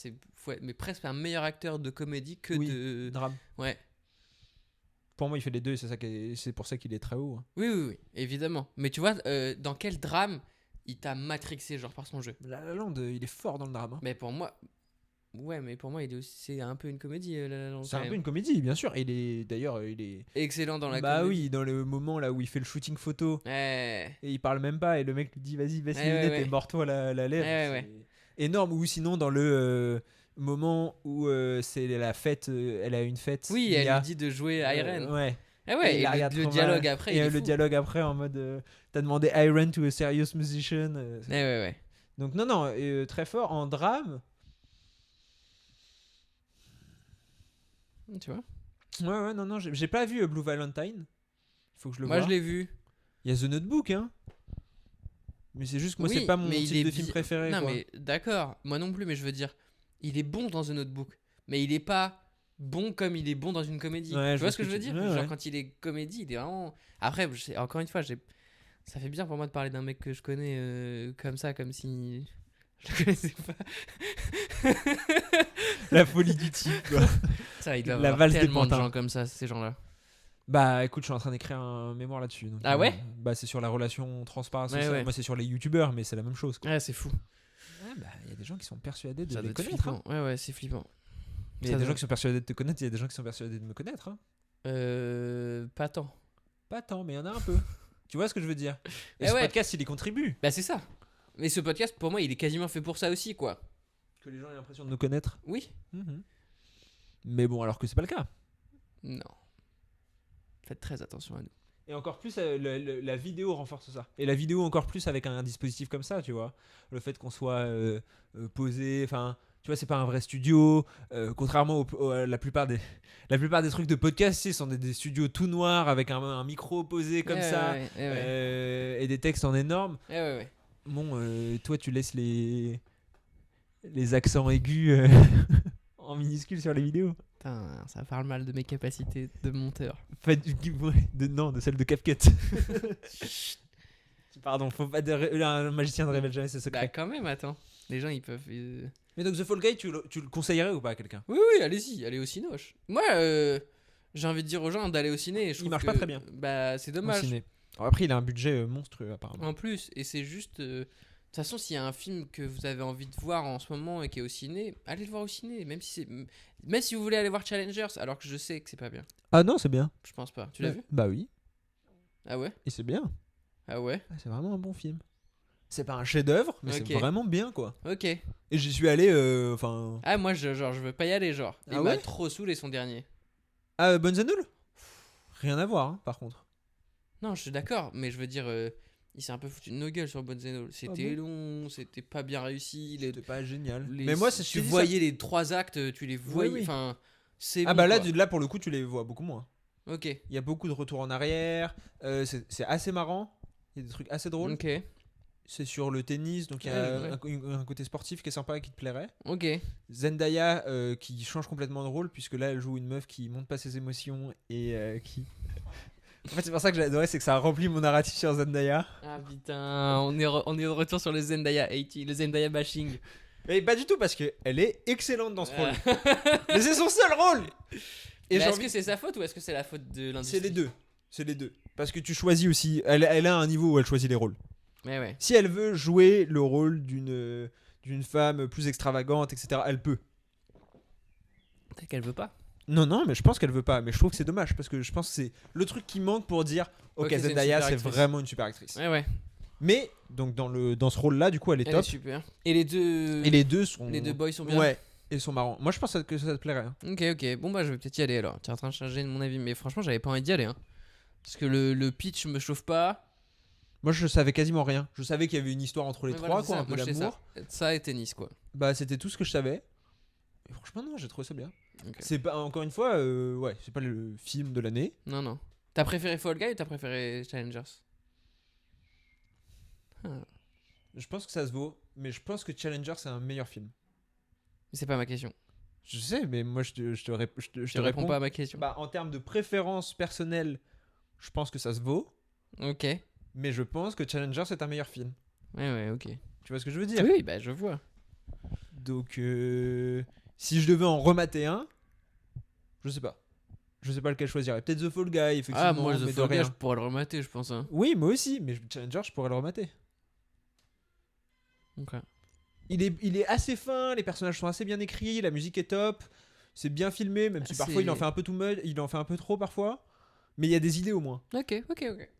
mais presque un meilleur acteur de comédie que Oui, de. drame. Ouais. Pour moi, il fait les deux et c'est pour ça qu'il est très haut. Oui, évidemment. Mais tu vois, dans quel drame il t'a matrixé genre par son jeu? La La Land, il est fort dans le drame. Hein. Mais pour moi. Ouais, mais pour moi, c'est un peu une comédie. La La Land, C'est quand un peu même. une comédie, bien sûr. Et d'ailleurs, il est. Excellent dans la Bah comédie. oui, dans le moment là où il fait le shooting photo Ouais. et il parle même pas et le mec lui dit vas-y baisse les Ouais, lunettes ouais. et mords-toi la lèvre. Ouais. C'est énorme. Ou sinon dans le moment où c'est la fête, elle a une fête. Oui, il y elle a- lui dit de jouer Iron. Ouais. Ah ouais, il et la regarde le trop dialogue mal. après. Et il est le fou. dialogue après en mode t'as demandé Iron to a serious musician. Ouais. Donc non, très fort en drame. Tu vois? Ouais, non, j'ai pas vu Blue Valentine. Il faut que je le Moi, voie. je l'ai vu. Il y a The Notebook, hein. Mais c'est juste que moi, Oui, c'est pas mon mais il type est de film préféré. Non, quoi. mais d'accord, moi non plus, mais je veux dire, il est bon dans The Notebook, mais il est pas bon comme il est bon dans une comédie. Ouais, Tu je vois ce que je veux dire? ouais, Genre, ouais. quand il est comédie, il est vraiment. Après, encore une fois, ça fait bien pour moi de parler d'un mec que je connais comme ça, comme si. Je le connaissais pas. La folie du type, quoi. Ça, il doit y La avoir valse des tellement de pantins. gens comme ça, ces gens-là. Bah écoute, je suis en train d'écrire un mémoire là-dessus. Donc, Ah ouais? Bah c'est sur la relation transparence. Ouais. Moi, c'est sur les youtubeurs, mais c'est la même chose. Quoi. Ouais, c'est fou. Ouais, bah il y a des gens qui sont persuadés de Ça doit les être connaître. Hein. flippant. Ouais, c'est flippant. Mais il y a des gens qui sont persuadés de te connaître, il y a des gens qui sont persuadés de me connaître. Hein. Pas tant. Pas tant, mais il y en a un peu. Tu vois ce que je veux dire? Et Eh ce ouais. podcast, il y contribue. Bah, c'est ça. Mais ce podcast, pour moi, il est quasiment fait pour ça aussi, quoi. Que les gens aient l'impression de nous connaître. Oui. Mais bon, alors que c'est pas le cas. Non. Faites très attention à nous. Et encore plus, la vidéo renforce ça. Et la vidéo encore plus avec un dispositif comme ça, tu vois. Le fait qu'on soit posé, enfin, tu vois, c'est pas un vrai studio. Contrairement à la plupart des trucs de podcast, tu sais, sont des studios tout noirs avec un micro posé comme ça Ouais. et des textes en énorme. Ouais. Bon, toi, tu laisses les accents aigus en minuscules sur les vidéos. Putain, ça parle mal de mes capacités de monteur. De celle de CapCut. Pardon, faut pas un magicien ne révèle jamais ses secrets. Bah quand même, attends. Les gens, ils peuvent... Mais donc The Fall Guy, tu le conseillerais ou pas à quelqu'un? Oui, allez-y, allez au cinoche. Moi, j'ai envie de dire aux gens d'aller au ciné. Et je Il trouve marche que, pas très bien. Bah, c'est Au dommage. ciné. Alors après, il a un budget monstrueux apparemment. En plus, et c'est juste... De toute façon, s'il y a un film que vous avez envie de voir en ce moment et qui est au ciné, allez le voir au ciné. Même si vous voulez aller voir Challengers, alors que je sais que c'est pas bien. Ah non, c'est bien. Je pense pas. Tu l'as vu? Bah oui. Ah ouais? Et c'est bien. Ah ouais? C'est vraiment un bon film. C'est pas un chef-d'œuvre, mais Ok. c'est vraiment bien quoi. Ok. Et j'y suis allé, enfin. Ah, moi, je veux pas y aller, genre. Il Ah m'a ouais trop saoulé son dernier. Ah, Bones and All? Rien à voir, hein, par contre. Non, je suis d'accord, mais je veux dire, il s'est un peu foutu de nos gueules sur Bones and All. C'était long, c'était pas bien réussi. C'était pas génial. les- Mais moi, tu voyais les 3 actes, tu les voyais. oui. Enfin, c'est. Ah bon, bah là, quoi. là pour le coup, tu les vois beaucoup moins. Ok. Il y a beaucoup de retours en arrière. C'est assez marrant. Il y a des trucs assez drôles. Ok. C'est sur le tennis, donc il y Ouais, a un côté sportif qui est sympa et qui te plairait. Ok. Zendaya qui change complètement de rôle, puisque là elle joue une meuf qui montre pas ses émotions et qui En fait, c'est pour ça que j'ai adoré, c'est que ça a rempli mon narratif sur Zendaya. Ah putain, on est de retour sur le Zendaya 80, le Zendaya bashing. Mais pas du tout, parce qu'elle est excellente dans ce rôle. Mais c'est son seul rôle. Et est-ce que c'est sa faute ou est-ce que c'est la faute de l'industrie? C'est les deux. Parce que tu choisis aussi. Elle a un niveau où elle choisit les rôles. Mais ouais. Si elle veut jouer le rôle d'une femme plus extravagante, etc., elle peut. Peut-être qu'elle veut pas. Non, mais je pense qu'elle veut pas. Mais je trouve que c'est dommage parce que je pense que c'est le truc qui manque pour dire ok, Zendaya, c'est vraiment une super actrice. Ouais. Mais donc dans ce rôle-là, du coup, elle est top. Elle est super. Et les deux boys sont bien. Ouais. Et sont marrants. Moi, je pense que ça te plairait. Hein. Ok. Bon, bah, je vais peut-être y aller alors. Tu es en train de changer mon avis. Mais franchement, j'avais pas envie d'y aller. Hein. Parce que le pitch me chauffe pas. Moi, je savais quasiment rien. Je savais qu'il y avait une histoire entre les trois, quoi, un peu d'amour. Ça et tennis, quoi. Bah, c'était tout ce que je savais. Et franchement, non, j'ai trouvé ça bien. Okay. C'est pas, encore une fois, ouais, c'est pas le film de l'année. Non. T'as préféré Fall Guy ou t'as préféré Challengers? Je pense que ça se vaut, mais je pense que Challenger c'est un meilleur film. Mais c'est pas ma question. Je sais, mais moi je te réponds pas à ma question. Bah, en termes de préférence personnelle, je pense que ça se vaut. Ok. Mais je pense que Challenger c'est un meilleur film. Ouais, ok. Tu vois ce que je veux dire? Oui, bah je vois. Donc, si je devais en remater un, je sais pas. Je sais pas lequel choisirais. Peut-être The Fall Guy, effectivement. Ah, moi, The Fall Guy, je pourrais le remater, je pense. Hein. Oui, moi aussi, mais Challenger, je pourrais le remater. Ok. Il est assez fin, les personnages sont assez bien écrits, la musique est top, c'est bien filmé, même si parfois il en fait un peu il en fait un peu trop parfois. Mais il y a des idées au moins. Ok. Et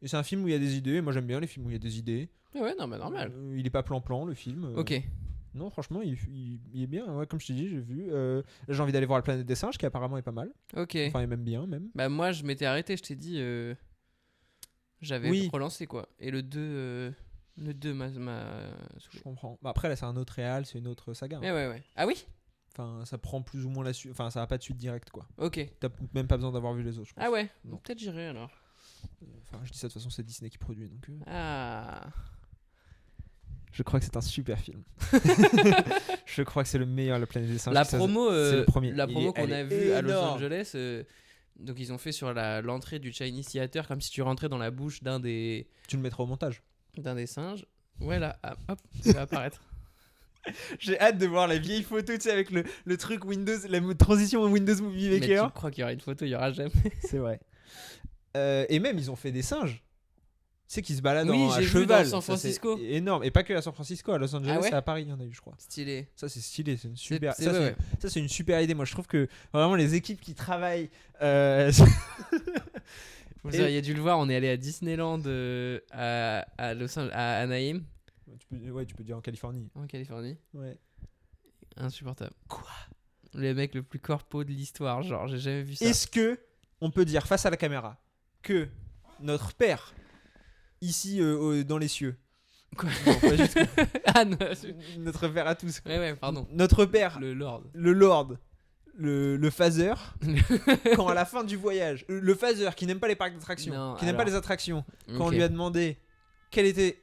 c'est un film où il y a des idées. Moi, j'aime bien les films où il y a des idées. Ouais, non, mais normal. Il est pas plan-plan, le film. Ok. Non, franchement, il est bien. Ouais, comme je t'ai dit, j'ai vu. J'ai envie d'aller voir La Planète des Singes, qui apparemment est pas mal. Ok. Enfin, il m'aime bien, même. Bah, moi, je m'étais arrêté, je t'ai dit. J'avais relancé, quoi. Et le 2 m'a Je comprends. Bah, après, là, c'est un autre réal, c'est une autre saga. Hein. Ouais. Ah oui? Enfin, ça prend plus ou moins la suite. Enfin, ça n'a pas de suite directe, quoi. Ok. T'as même pas besoin d'avoir vu les autres, je pense. Ah ouais? Non. Peut-être j'irai alors. Enfin, je dis ça, de toute façon, c'est Disney qui produit. Donc, Ah. je crois que c'est un super film. Je crois que c'est le meilleur, La Planète des Singes. La promo, c'est le premier. La promo qu'on a vue à Los énorme. Angeles, donc ils ont fait sur l'entrée du Chinese Theater comme si tu rentrais dans la bouche d'un des Tu le mettras au montage. singes. Ouais, là, hop, ça va apparaître. J'ai hâte de voir la vieille photo, tu sais, avec le truc Windows, la transition Windows Movie Mais Maker. tu crois qu'il y aura une photo, il y aura jamais. C'est vrai. Et même, ils ont fait des singes. Tu sais, qui se baladent Oui, à j'ai vu cheval. dans San Francisco. Ça, c'est énorme. Et pas que à San Francisco, à Los Angeles, Ah ouais c'est à Paris, il y en a eu, je crois. Stylé. Ça, c'est stylé. C'est une super. Ouais. Ça, c'est une super idée. Moi, je trouve que vraiment les équipes qui travaillent. Vous auriez dû le voir, on est allé à Disneyland à Los Angeles, à Anaheim. Tu peux dire en Californie. En Californie. Ouais. Insupportable. Quoi? Le mec le plus corpo de l'histoire, genre, j'ai jamais vu ça. Est-ce que on peut dire face à la caméra que notre père, ici dans les cieux. Quoi? Non, pas juste Ah non. notre père à tous. Ouais, pardon. Notre père, Le Lord. le phaser, quand à la fin du voyage, le phaser qui n'aime pas les parcs d'attractions, qui n'aime pas les attractions, quand on lui a demandé quelle était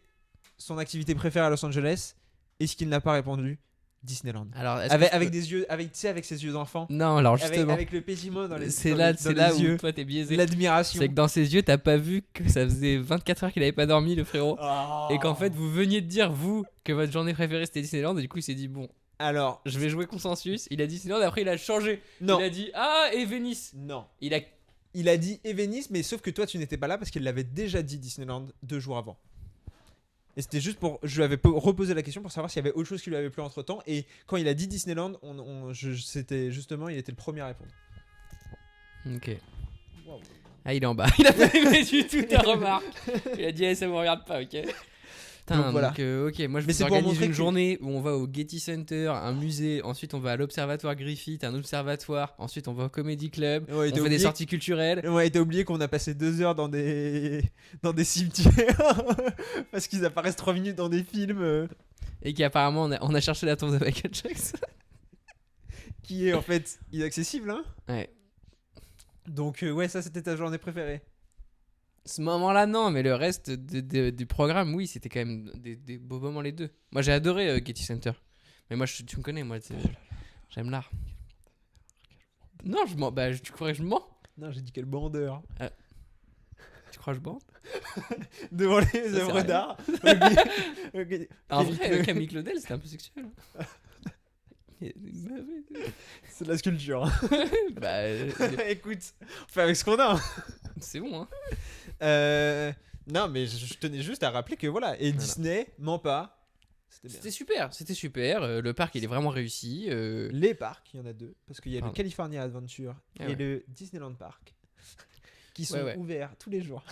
son activité préférée à Los Angeles, est-ce qu'il n'a pas répondu Disneyland. Alors, avec des yeux, tu sais, avec ses yeux d'enfant. Non, alors justement. Avec le pétillement dans les c'est là yeux, où toi t'es biaisé. l'admiration. C'est que dans ses yeux, t'as pas vu que ça faisait 24 heures qu'il avait pas dormi, le frérot. Oh. Et qu'en fait, vous veniez de dire, vous, que votre journée préférée c'était Disneyland. Et du coup, il s'est dit, bon, alors, je vais jouer consensus. Il a dit Disneyland, après il a changé. Non. Il a dit, ah, et Venice. Non. Il a dit et Venice, mais sauf que toi, tu n'étais pas là parce qu'il l'avait déjà dit Disneyland 2 jours avant. Et c'était juste pour. Je lui avais reposé la question pour savoir s'il y avait autre chose qui lui avait plu entre temps. Et quand il a dit Disneyland, c'était justement, il était le premier à répondre. Ok. Wow. Ah, il est en bas. Il a pas aimé du tout ta remarque. Il a dit, ça me regarde pas, ok. Donc, voilà. Ok, moi je vous organise une journée où on va au Getty Center, un musée, ensuite on va à l'Observatoire Griffith, un observatoire, ensuite on va au Comedy Club, on fait des sorties culturelles. Ouais, t'as oublié qu'on a passé 2 heures dans des cimetières parce qu'ils apparaissent 3 minutes dans des films. Et qu'apparemment on a cherché la tombe de Michael Jackson. Qui est en fait inaccessible, hein. Ouais. Donc ouais, ça c'était ta journée préférée. Ce moment-là, non, mais le reste du programme, oui, c'était quand même des beaux moments les deux. Moi, j'ai adoré Getty Center. Mais moi, tu me connais, moi, j'aime l'art. Non, je mens. Bah, tu croirais que je mens? Non, j'ai dit quel bandeur. croche-bande. Devant les Ça œuvres sert d'art. Ok. En vrai, Camille Claudel, c'était un peu sexuel. C'est de la sculpture. Bah, Écoute, on fait avec ce qu'on a. c'est bon, hein. Non, mais je tenais juste à rappeler que voilà. Et Disney, ment pas. C'était super. Le parc, il est vraiment réussi. Les parcs, il y en a 2. Parce qu'il y a le Pardon. California Adventure Ah et ouais. le Disneyland Park. Qui sont Ouais. ouverts tous les jours.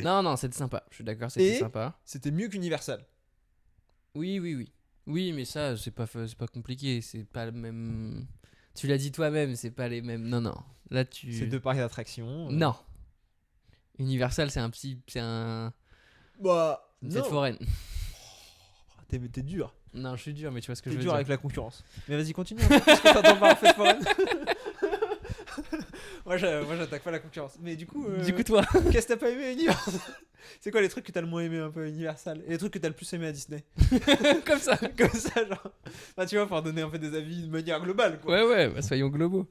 Non, c'était sympa. Je suis d'accord, c'était Et- sympa. C'était mieux qu'Universal. Oui. Oui, mais ça, c'est pas compliqué. C'est pas le même. Tu l'as dit toi-même, c'est pas les mêmes. Non. Là, tu. C'est 2 parcs d'attractions. Non. Universal, c'est un. Bah, Une fête foraine. T'es dur. Non, je suis dur, mais tu vois ce que T'es je veux dur dire. avec la concurrence. Mais vas-y, continue. Qu'est-ce que t'attends par fête foraine? Moi, j'attaque pas la concurrence. Mais du coup, Du coup, toi. qu'est-ce que t'as pas aimé à Universal? C'est quoi les trucs que t'as le moins aimé un peu à Universal? Et les trucs que t'as le plus aimé à Disney? Comme ça. Comme ça, genre. Bah, tu vois, pour donner un peu des avis de manière globale, quoi. Ouais, bah, soyons globaux.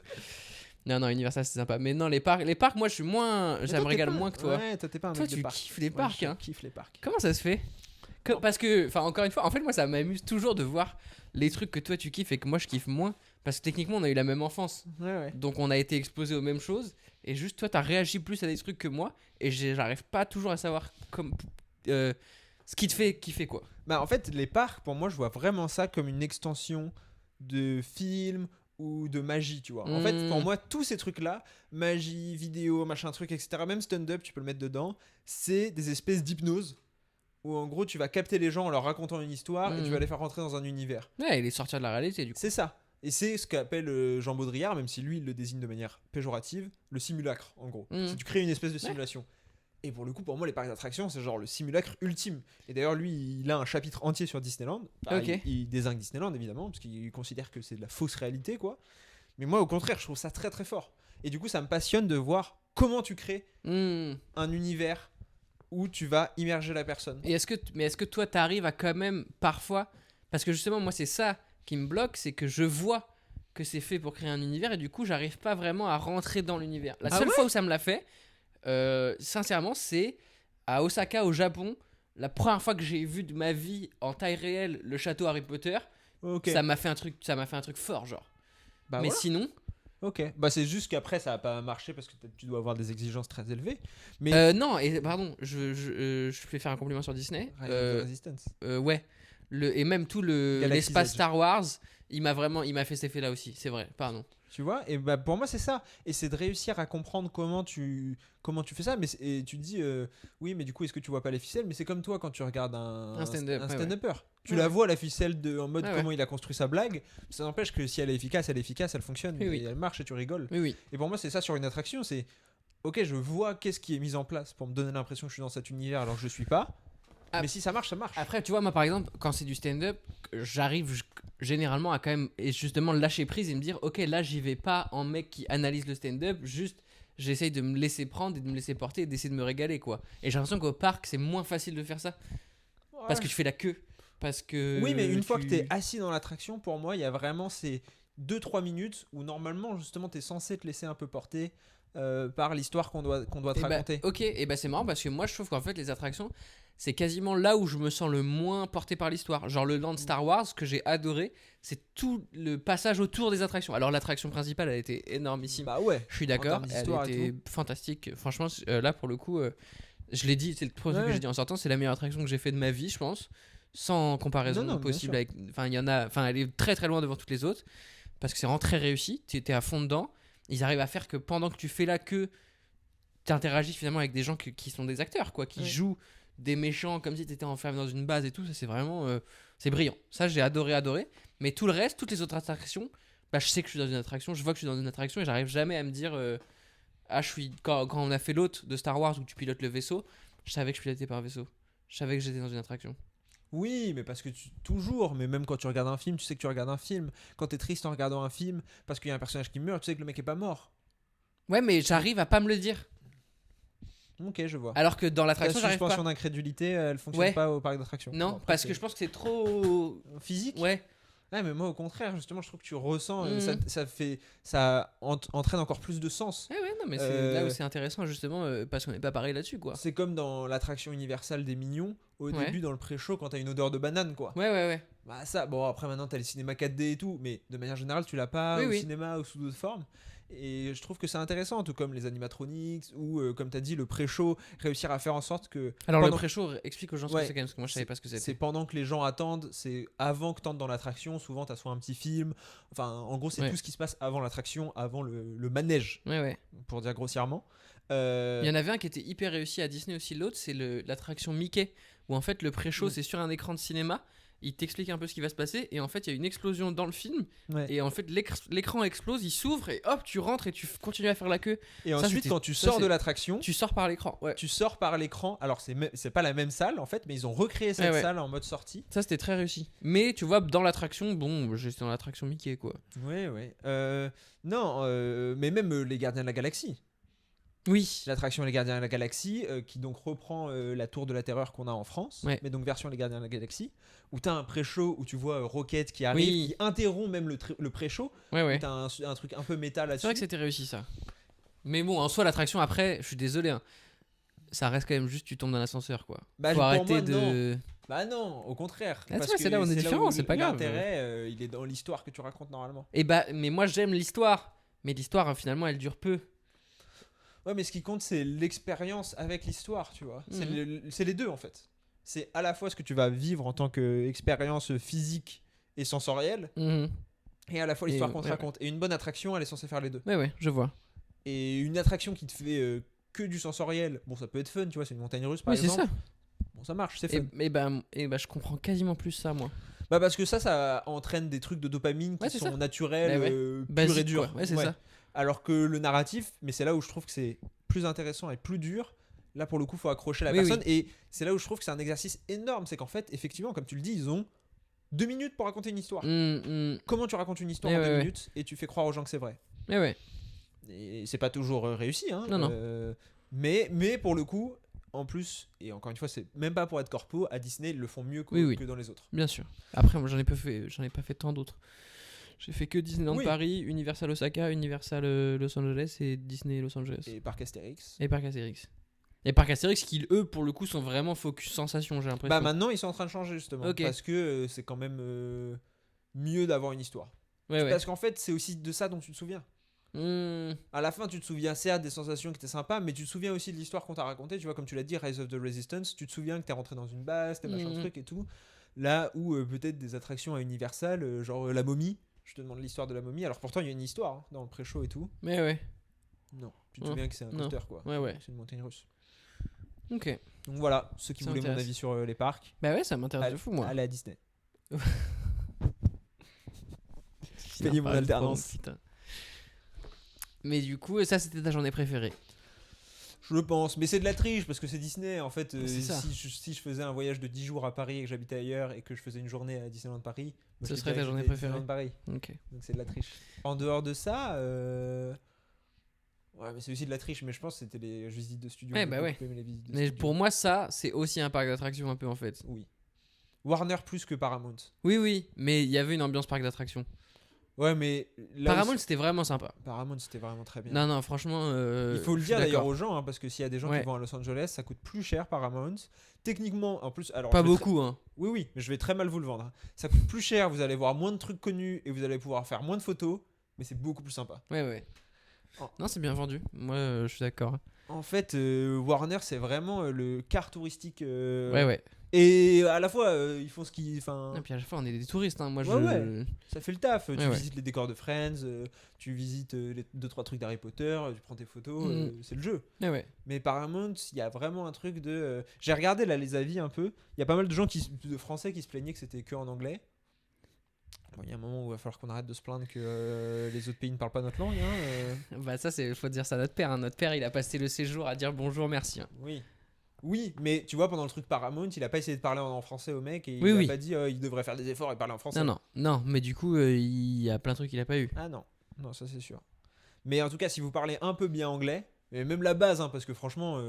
Non, Universal, c'est sympa. Mais non, les parcs, moi, je suis moins. Mais Ça toi, me t'es régale pas- moins que toi. Ouais, toi, t'es pas un Toi, mec de tu parc. kiffes les Ouais, parcs, je hein. kiffe les parcs. Comment ça se fait Parce que, enfin, encore une fois, en fait, moi, ça m'amuse toujours de voir les trucs que toi tu kiffes et que moi je kiffe moins. Parce que techniquement, on a eu la même enfance. Ouais. Donc, on a été exposé aux mêmes choses. Et juste, toi, t'as réagi plus à des trucs que moi. Et j'arrive pas toujours à savoir ce qui te fait kiffer, quoi. Bah, en fait, les parcs, pour moi, je vois vraiment ça comme une extension de film ou de magie, tu vois. En fait, pour moi, tous ces trucs-là, magie, vidéo, machin truc, etc., même stand-up, tu peux le mettre dedans, c'est des espèces d'hypnose où en gros, tu vas capter les gens en leur racontant une histoire et tu vas les faire rentrer dans un univers. Ouais, il est sortir de la réalité, du coup. C'est ça. Et c'est ce qu'appelle Jean Baudrillard, même si lui, il le désigne de manière péjorative, le simulacre, en gros. Si tu crées une espèce de simulation. Et pour le coup, pour moi, les parcs d'attractions, c'est genre le simulacre ultime. Et d'ailleurs, lui, il a un chapitre entier sur Disneyland. Bah, Ok. il dézingue Disneyland, évidemment, parce qu'il considère que c'est de la fausse réalité, quoi. Mais moi, au contraire, je trouve ça très très fort. Et du coup, ça me passionne de voir comment tu crées un univers où tu vas immerger la personne. Et est-ce que toi, t'arrives à quand même, parfois... Parce que justement, moi, c'est ça qui me bloque, c'est que je vois que c'est fait pour créer un univers, et du coup, j'arrive pas vraiment à rentrer dans l'univers. La seule fois où ça me l'a fait, sincèrement, c'est à Osaka, au Japon, la première fois que j'ai vu de ma vie en taille réelle le château Harry Potter. Ok. Ça m'a fait un truc fort, genre. Bah, mais voilà. sinon, Ok. Bah, c'est juste qu'après, ça a pas marché parce que tu dois avoir des exigences très élevées. Mais non, et pardon, je vais faire un compliment sur Disney. Rise of the Resistance. Ouais. Et même tout Galaxy's l'espace Edge. Star Wars, il m'a fait cet effet là aussi, c'est vrai, pardon. Tu vois, et bah pour moi c'est ça, et c'est de réussir à comprendre comment tu fais ça. Mais et tu te dis oui, mais du coup est-ce que tu vois pas les ficelles? Mais c'est comme toi quand tu regardes un stand-up, ouais, stand-upper. Tu Ouais. la vois la ficelle en mode Ouais, comment il a construit sa blague. Ça n'empêche que si elle est efficace, elle fonctionne, Oui, et oui. elle marche et tu rigoles. Oui. Et pour moi c'est ça sur une attraction, c'est ok, je vois qu'est-ce qui est mis en place pour me donner l'impression que je suis dans cet univers alors que je suis pas. Ah. Mais si ça marche, ça marche. Après, tu vois, moi par exemple, quand c'est du stand-up, j'arrive généralement à quand même et justement lâcher prise et me dire, ok, là j'y vais pas en mec qui analyse le stand-up, juste j'essaye de me laisser prendre et de me laisser porter et d'essayer de me régaler, quoi. Et j'ai l'impression qu'au parc, c'est moins facile de faire ça parce que tu fais la queue. Parce que Oui, mais une fois que t'es assis dans l'attraction, pour moi, il y a vraiment ces 2-3 minutes où normalement, justement, t'es censé te laisser un peu porter par l'histoire qu'on doit te raconter. Ok, et bah c'est marrant parce que moi je trouve qu'en fait les attractions, c'est quasiment là où je me sens le moins porté par l'histoire. Genre le land Star Wars, ce que j'ai adoré, c'est tout le passage autour des attractions. Alors l'attraction principale, elle a été énormissime. Bah ouais. Je suis d'accord, termes elle d'histoire et était fantastique. Franchement, là pour le coup, je l'ai dit, c'est le premier truc que j'ai dit en sortant, c'est la meilleure attraction que j'ai fait de ma vie, je pense, sans comparaison Non, possible bien sûr. avec. Enfin, il y en a, enfin, elle est très très loin devant toutes les autres parce que c'est vraiment très réussi. Tu étais à fond dedans. Ils arrivent à faire que pendant que tu fais la queue, tu interagis finalement avec des gens qui sont des acteurs, quoi, qui jouent des méchants comme si tu étais enfermé dans une base et tout. Ça, c'est vraiment, c'est brillant. Ça, j'ai adoré. Mais tout le reste, toutes les autres attractions, bah, je sais que je suis dans une attraction, je vois que je suis dans une attraction et j'arrive jamais à me dire quand on a fait l'autre de Star Wars où tu pilotes le vaisseau, je savais que je pilotais pas un vaisseau, je savais que j'étais dans une attraction. Oui, mais parce que toujours, mais même quand tu regardes un film, tu sais que tu regardes un film. Quand t'es triste en regardant un film, parce qu'il y a un personnage qui meurt, tu sais que le mec est pas mort. Ouais, mais j'arrive à pas me le dire. Ok, je vois. Alors que dans La l'attraction, j'arrive suspension pas. d'incrédulité, elle fonctionne Ouais. pas au parc d'attractions. Non, Bon, après, parce que je pense que c'est trop physique. Ouais. Ouais, mais moi au contraire, justement, je trouve que tu ressens, ça entraîne encore plus de sens. Ouais, non, mais c'est là où c'est intéressant, justement, parce qu'on n'est pas pareil là-dessus, quoi. C'est comme dans l'attraction universelle des Mignons, au début, dans le pré-show, quand t'as une odeur de banane, quoi. Ouais. Bah, ça, bon, après maintenant, t'as le cinéma 4D et tout, mais de manière générale, tu l'as pas au cinéma ou sous d'autres formes. Et je trouve que c'est intéressant, tout comme les animatronics ou comme tu as dit le pré-show, réussir à faire en sorte que... Alors le pré-show, explique aux gens ce que c'est quand même, parce que moi je savais pas ce que c'était. C'est pendant que les gens attendent, c'est avant que tu entres dans l'attraction, souvent tu as soit un petit film, enfin en gros c'est tout ce qui se passe avant l'attraction, avant le manège, pour dire grossièrement. Il y en avait un qui était hyper réussi à Disney aussi, l'autre c'est l'attraction Mickey, où en fait le pré-show c'est sur un écran de cinéma. Il t'explique un peu ce qui va se passer et en fait il y a une explosion dans le film et en fait l'écran explose, il s'ouvre et hop tu rentres et tu continues à faire la queue et ensuite quand tu sors de l'attraction tu sors par l'écran tu sors par l'écran. Alors c'est pas la même salle en fait, mais ils ont recréé cette salle en mode sortie. Ça c'était très réussi, mais tu vois dans l'attraction, bon j'étais dans l'attraction Mickey quoi. Mais même les Gardiens de la Galaxie. Oui. L'attraction Les Gardiens de la Galaxie, qui donc reprend la Tour de la Terreur qu'on a en France, mais donc version Les Gardiens de la Galaxie, où t'as un pré-show où tu vois Rocket qui arrive, qui interrompt même le pré-show, où t'as un truc un peu métal là-dessus. C'est vrai que c'était réussi ça. Mais bon, en soi, l'attraction après, je suis désolé, hein, ça reste quand même juste tu tombes dans l'ascenseur quoi. Faut arrêter de... Non. Bah non, au contraire. Parce que c'est là où on est différent, c'est pas grave. L'intérêt, il est dans l'histoire que tu racontes normalement. Et mais moi j'aime l'histoire, mais l'histoire finalement elle dure peu. Ouais, mais ce qui compte, c'est l'expérience avec l'histoire, tu vois. C'est les deux, en fait. C'est à la fois ce que tu vas vivre en tant qu'expérience physique et sensorielle, et à la fois l'histoire qu'on te raconte. Et une bonne attraction, elle est censée faire les deux. Ouais, je vois. Et une attraction qui te fait que du sensoriel, bon, ça peut être fun, tu vois, c'est une montagne russe, par exemple. C'est ça. Bon, ça marche, c'est fun. Je comprends quasiment plus ça, moi. Bah, parce que ça entraîne des trucs de dopamine qui sont naturels, purs et durs. Ouais, c'est ça. Alors que le narratif, mais c'est là où je trouve que c'est plus intéressant et plus dur. Là, pour le coup, il faut accrocher la personne. Et c'est là où je trouve que c'est un exercice énorme. C'est qu'en fait, effectivement, comme tu le dis, ils ont 2 minutes pour raconter une histoire. Comment tu racontes une histoire en 2 minutes et tu fais croire aux gens que c'est vrai. Et c'est pas toujours réussi. Hein, non. Mais pour le coup, en plus, et encore une fois, c'est même pas pour être corpo, à Disney, ils le font mieux que dans les autres. Bien sûr. Après, moi, j'en ai pas fait tant d'autres. J'ai fait que Disneyland Paris, Universal Osaka, Universal Los Angeles et Disney Los Angeles. Et Parc Astérix. Et Parc Astérix qui, eux, pour le coup, sont vraiment focus sensation, j'ai l'impression. Bah maintenant, ils sont en train de changer, justement. Parce que c'est quand même mieux d'avoir une histoire. Parce qu'en fait, c'est aussi de ça dont tu te souviens. À la fin, tu te souviens certes des sensations qui étaient sympas, mais tu te souviens aussi de l'histoire qu'on t'a racontée. Tu vois, comme tu l'as dit, Rise of the Resistance, tu te souviens que t'es rentré dans une base, t'es machin truc et tout. Là où peut-être des attractions à Universal, genre la momie. Je te demande l'histoire de la momie. Alors pourtant, il y a une histoire dans le pré-show et tout. Mais non, tu te souviens que c'est un coaster, quoi. C'est une montagne russe. Ok. Donc voilà, ceux qui voulaient mon avis sur les parcs. Bah ouais, ça m'intéresse de fou, moi. Allez à Disney. Payez mon alternance. Mais du coup, ça, c'était ta journée préférée. Je le pense, mais c'est de la triche parce que c'est Disney en fait. Si je faisais un voyage de 10 jours à Paris et que j'habitais ailleurs et que je faisais une journée à Disneyland Paris, ce serait ta journée préférée. Paris. Ok. Donc c'est de la triche. En dehors de ça, ouais, mais c'est aussi de la triche. Mais je pense que c'était les visites de studio. Mais pour moi, ça, c'est aussi un parc d'attractions un peu en fait. Oui. Warner plus que Paramount. Oui, mais il y avait une ambiance parc d'attractions. Ouais, mais Paramount c'était vraiment sympa. Paramount c'était vraiment très bien. Non, franchement. Il faut le dire d'ailleurs aux gens, hein, parce que s'il y a des gens qui vont à Los Angeles, ça coûte plus cher Paramount. Techniquement, en plus. Alors, pas beaucoup, hein. Oui, mais je vais très mal vous le vendre. Hein. Ça coûte plus cher, vous allez voir moins de trucs connus et vous allez pouvoir faire moins de photos, mais c'est beaucoup plus sympa. Ouais. Non, c'est bien vendu. Moi, je suis d'accord. En fait, Warner, c'est vraiment le quart touristique. Ouais. Et à la fois, ils font ce qu'ils. Et puis à la fois, on est des touristes. Hein. Moi, ça fait le taf. Tu visites les décors de Friends, tu visites les 2-3 trucs d'Harry Potter, tu prends tes photos, c'est le jeu. Mais Paramount, il y a vraiment un truc de. J'ai regardé là les avis un peu. Il y a pas mal de gens de Français qui se plaignaient que c'était que en anglais. Il y a un moment où il va falloir qu'on arrête de se plaindre que les autres pays ne parlent pas notre langue. Bah, ça, faut dire ça à notre père. Hein. Notre père, il a passé le séjour à dire bonjour, merci. Hein. Oui, mais tu vois, pendant le truc Paramount, il a pas essayé de parler en français au mec et il a pas dit il devrait faire des efforts et parler en français. Non, mais du coup, il y a plein de trucs qu'il a pas eu. Ah non, ça c'est sûr. Mais en tout cas, si vous parlez un peu bien anglais, et même la base, hein, parce que franchement,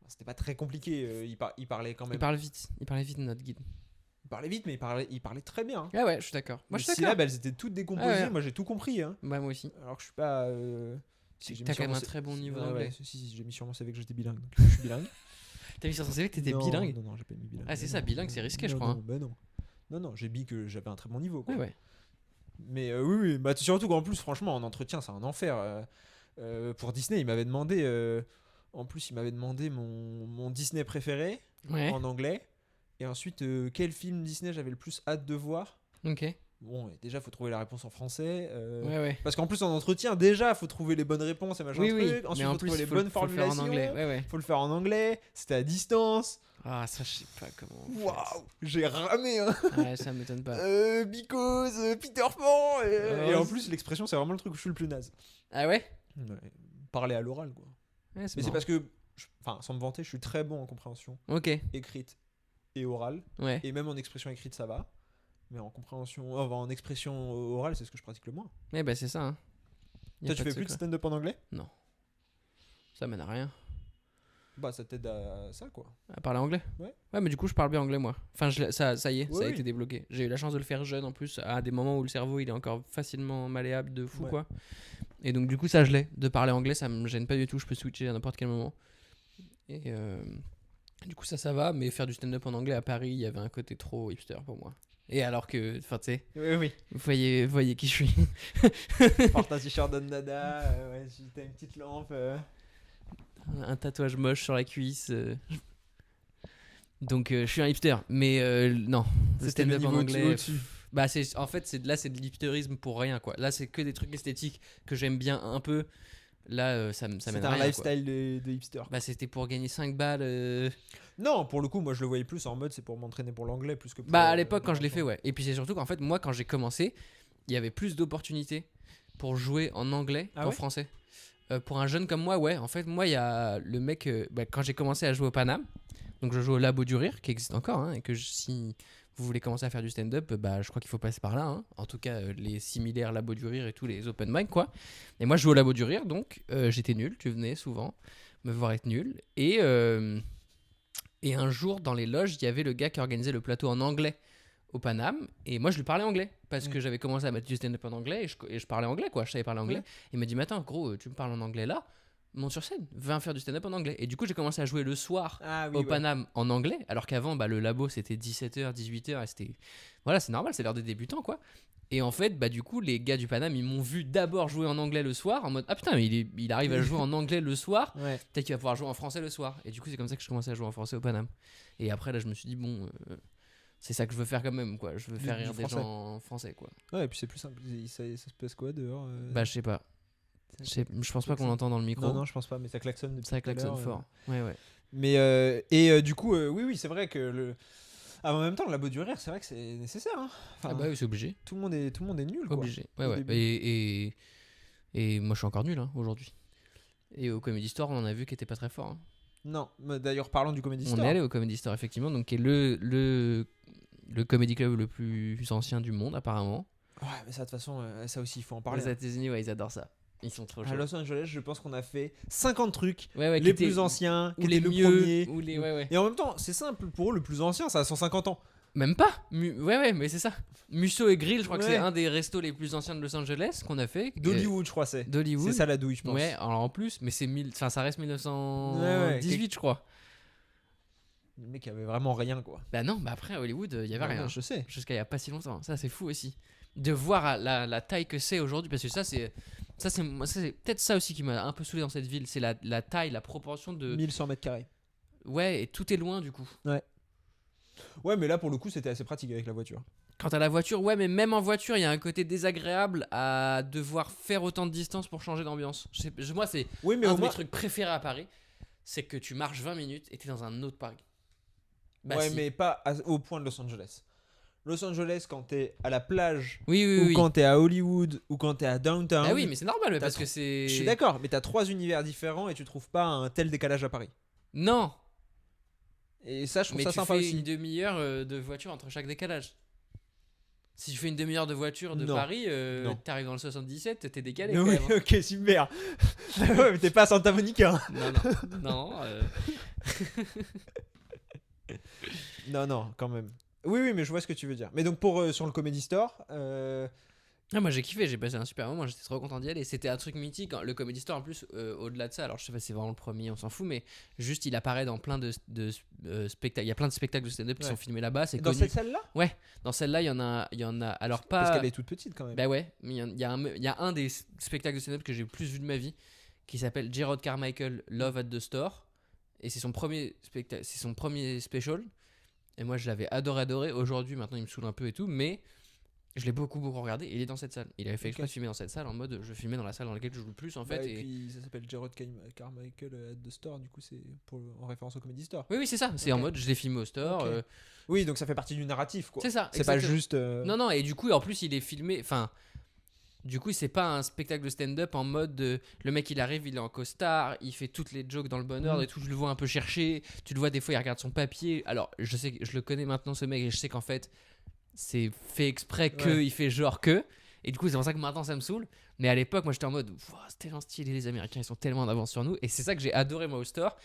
c'était pas très compliqué, il parlait quand même. Il parlait vite, notre guide. parlait vite, mais il parlait très bien. Ah ouais, je suis d'accord. Moi, Les je suis syllabes, d'accord. elles étaient toutes décomposées. Ah ouais. Moi, j'ai tout compris. Hein. Bah, moi aussi. Alors que je suis pas. T'as quand même un très bon niveau d'anglais. Si, j'ai mis sur mon CV que j'étais bilingue. Donc, je suis bilingue. T'as mis sur ton CV que t'étais Non, bilingue? Non, j'ai pas mis bilingue. Ah, c'est Non, ça, non, bilingue, c'est risqué, je non, crois. Non, bah non. Non, j'ai mis que j'avais un très bon niveau. Quoi. Ouais. Mais oui, bah, surtout qu'en plus, franchement, en entretien, c'est un enfer. Pour Disney, il m'avait demandé. En plus, il m'avait demandé mon Disney préféré en anglais. Et ensuite, quel film Disney j'avais le plus hâte de voir. Ok. Bon, déjà, faut trouver la réponse en français. Ouais. Parce qu'en plus, en entretien, déjà, faut trouver les bonnes réponses et machin Oui. truc. Ensuite, Mais faut trouver les bonnes faut le faire formulations. en anglais. Ouais. Faut le faire en anglais. C'était à distance. Ah, ça, je sais pas comment. Waouh, j'ai ramé, hein. Ouais, ça m'étonne pas. Because Peter Pan. Et en plus, l'expression, c'est vraiment le truc où je suis le plus naze. Ah ouais? Parler à l'oral, quoi. Ouais, Mais c'est parce que, sans me vanter, je suis très bon en compréhension Ok. écrite et orale. Ouais. Et même en expression écrite, ça va. Mais en expression orale, c'est ce que je pratique le moins. Ouais, bah, c'est ça. Hein. Toi, tu fais plus de stand-up en anglais? Non. Ça mène à rien. Bah, ça t'aide à ça, quoi. À parler anglais? Ouais. Ouais, mais du coup, je parle bien anglais, moi. Enfin, ça y est, Ouais, ça a oui. été débloqué. J'ai eu la chance de le faire jeune, en plus, à des moments où le cerveau, il est encore facilement malléable de fou, Ouais. quoi. Et donc, du coup, ça, je l'ai. De parler anglais, ça me gêne pas du tout. Je peux switcher à n'importe quel moment. Et du coup, ça va. Mais faire du stand-up en anglais à Paris, il y avait un côté trop hipster pour moi. Et alors que, enfin, tu sais, Oui. vous voyez qui je suis. Porte un t-shirt d'Annada, ouais, si t'as une petite lampe. Un tatouage moche sur la cuisse. Donc, je suis un hipster. Mais non, le C'était le stand-up en niveau anglais. au-dessus. Bah, en fait, c'est de l'hipsterisme pour rien, quoi. Là, c'est que des trucs esthétiques que j'aime bien un peu. Là, ça mène C'est à un rien, lifestyle de hipster. quoi. Bah, c'était pour gagner 5 balles. Non, pour le coup, moi je le voyais plus en mode c'est pour m'entraîner pour l'anglais plus que pour. Bah, à l'époque, quand je l'ai fait, ouais. Et puis, c'est surtout qu'en fait, moi, quand j'ai commencé, il y avait plus d'opportunités pour jouer en anglais qu'en français. Pour un jeune comme moi, ouais. En fait, moi, il y a le mec. Quand j'ai commencé à jouer au Paname, donc je joue au Labo du Rire, qui existe encore, hein, et que si vous voulez commencer à faire du stand-up, bah, je crois qu'il faut passer par là. Hein. En tout cas, les similaires Labo du Rire et tous les open mic, quoi. Et moi, je joue au Labo du Rire, donc j'étais nul. Tu venais souvent me voir être nul. Et un jour, dans les loges, il y avait le gars qui organisait le plateau en anglais au Paname. Et moi, je lui parlais anglais parce que j'avais commencé à mettre du stand-up en anglais et je parlais anglais, quoi. Je savais parler anglais. Ouais. Il m'a dit, mais attends, gros, tu me parles en anglais là, monte sur scène, viens faire du stand-up en anglais. Et du coup, j'ai commencé à jouer le soir au Paname en anglais, alors qu'avant, bah, le labo, c'était 17h, 18h. Et c'était. Voilà, c'est normal, c'est l'heure des débutants, quoi. Et en fait, bah, du coup, les gars du Paname, ils m'ont vu d'abord jouer en anglais le soir, en mode ah putain, mais il arrive à jouer en anglais le soir, Ouais. peut-être qu'il va pouvoir jouer en français le soir. Et du coup, c'est comme ça que je commençais à jouer en français au Paname. Et après, là, je me suis dit, bon, c'est ça que je veux faire quand même, quoi. Je veux faire Du rire des français. gens en français, quoi. Ouais, et puis c'est plus simple. Ça se passe quoi dehors Bah, je sais pas. Je pense pas qu'on l'entend dans le micro. Non, je pense pas, mais ça klaxonne depuis Ça tout à klaxonne l'heure, fort. Ouais. Mais du coup, oui, c'est vrai que en même temps, le labo du rire, c'est vrai que c'est nécessaire. Hein. Enfin, Ah bah oui, c'est obligé. tout le monde est nul, quoi. Obligé. au Ouais. début. Et moi, je suis encore nul, hein, aujourd'hui. Et au Comedy Store, on en a vu qui était pas très fort. Hein. Non, mais d'ailleurs, parlons du Comedy On Store. est allé au Comedy Store, effectivement, donc qui est le comedy club le plus ancien du monde, apparemment. Ouais, mais ça, de toute façon, ça aussi, il faut en Les parler. États-Unis, ouais, ils adorent ça. Ils sont trop À chauds. Los Angeles, je pense qu'on a fait 50 trucs, Ouais, qui les étaient- plus anciens, ou qui les étaient le mieux, premier. ou les ouais. Et en même temps, c'est simple, pour eux, le plus ancien, ça a 150 ans. Même pas. Ouais, mais c'est ça. Musso et Grill, je crois que Ouais. c'est un des restos les plus anciens de Los Angeles qu'on a fait. D'Hollywood, je crois, c'est. D'Hollywood. C'est ça la douille, je pense. Ouais, alors en plus, mais ça reste 1918, je crois. Le mec avait vraiment rien, quoi. Bah non, bah après à Hollywood, il y avait Ouais, rien. je sais. Jusqu'à il y a pas si longtemps. Ça, c'est fou aussi. De voir la taille que c'est aujourd'hui, parce que ça c'est peut-être ça aussi qui m'a un peu saoulé dans cette ville, c'est la taille, la proportion de. 1100 mètres carrés. Ouais, et tout est loin du coup. Ouais, mais là, pour le coup, c'était assez pratique avec la voiture. Quant à la voiture, ouais, mais même en voiture, il y a un côté désagréable à devoir faire autant de distance pour changer d'ambiance. Moi, c'est Oui, mais un au de mes moins. trucs préférés à Paris, c'est que tu marches 20 minutes et t'es dans un autre Paris. Bah, Ouais, si. mais pas au point de Los Angeles. Los Angeles, quand t'es à la plage, Oui, ou quand t'es à Hollywood, ou quand t'es à downtown. Ah oui, mais c'est normal, mais t'as parce que c'est. Je suis d'accord, mais t'as 3 univers différents et tu trouves pas un tel décalage à Paris. Non, Et ça, je trouve mais ça tu sympa fais aussi. une demi-heure de voiture entre chaque décalage. Si tu fais une demi-heure de voiture de Non. Paris, Non. t'arrives dans le 77, t'es décalé. Oui, quand même, hein. ok, super. Ouais, mais t'es pas à Santa Monica. Non. Non, quand même. Oui, mais je vois ce que tu veux dire. Mais donc, sur le Comedy Store. Ah, moi j'ai kiffé, j'ai passé un super moment, j'étais trop content d'y aller. C'était un truc mythique. Le Comedy Store en plus, au-delà de ça, alors je sais pas si c'est vraiment le premier, on s'en fout, mais juste il apparaît dans plein de spectacles. Il y a plein de spectacles de stand-up qui sont filmés là-bas. C'est dans connu. cette salle-là? Ouais, dans celle-là, il y en a. Alors pas. Parce qu'elle est toute petite quand même. Bah ouais, mais il y a un des spectacles de stand-up que j'ai le plus vu de ma vie qui s'appelle Jerrod Carmichael Love at the Store. Et c'est son premier spectacle, c'est son premier special. Et moi je l'avais adoré. Aujourd'hui, maintenant il me saoule un peu et tout, mais. Je l'ai beaucoup regardé et il est dans cette salle. Il avait fait exprès de filmer dans cette salle en mode je filmais dans la salle dans laquelle je joue le plus en fait. Et puis ça s'appelle Jerrod Carmichael at the Store, du coup c'est en référence au Comedy Store. Oui, c'est ça. C'est en mode je l'ai filmé au store. Oui, donc ça fait partie du narratif quoi. C'est ça. C'est pas juste. Non, et du coup en plus il est filmé. Enfin, du coup c'est pas un spectacle de stand-up en mode le mec il arrive, il est en costard, il fait toutes les jokes dans le bon ordre et tout. Je le vois un peu chercher. Tu le vois des fois, il regarde son papier. Alors je sais, je le connais maintenant ce mec et je sais qu'en fait. C'est fait exprès que, il fait genre que. Et du coup, c'est pour ça que maintenant ça me saoule. Mais à l'époque, moi j'étais en mode, c'est tellement stylé, les Américains ils sont tellement en avance sur nous. Et c'est ça que j'ai adoré moi au store.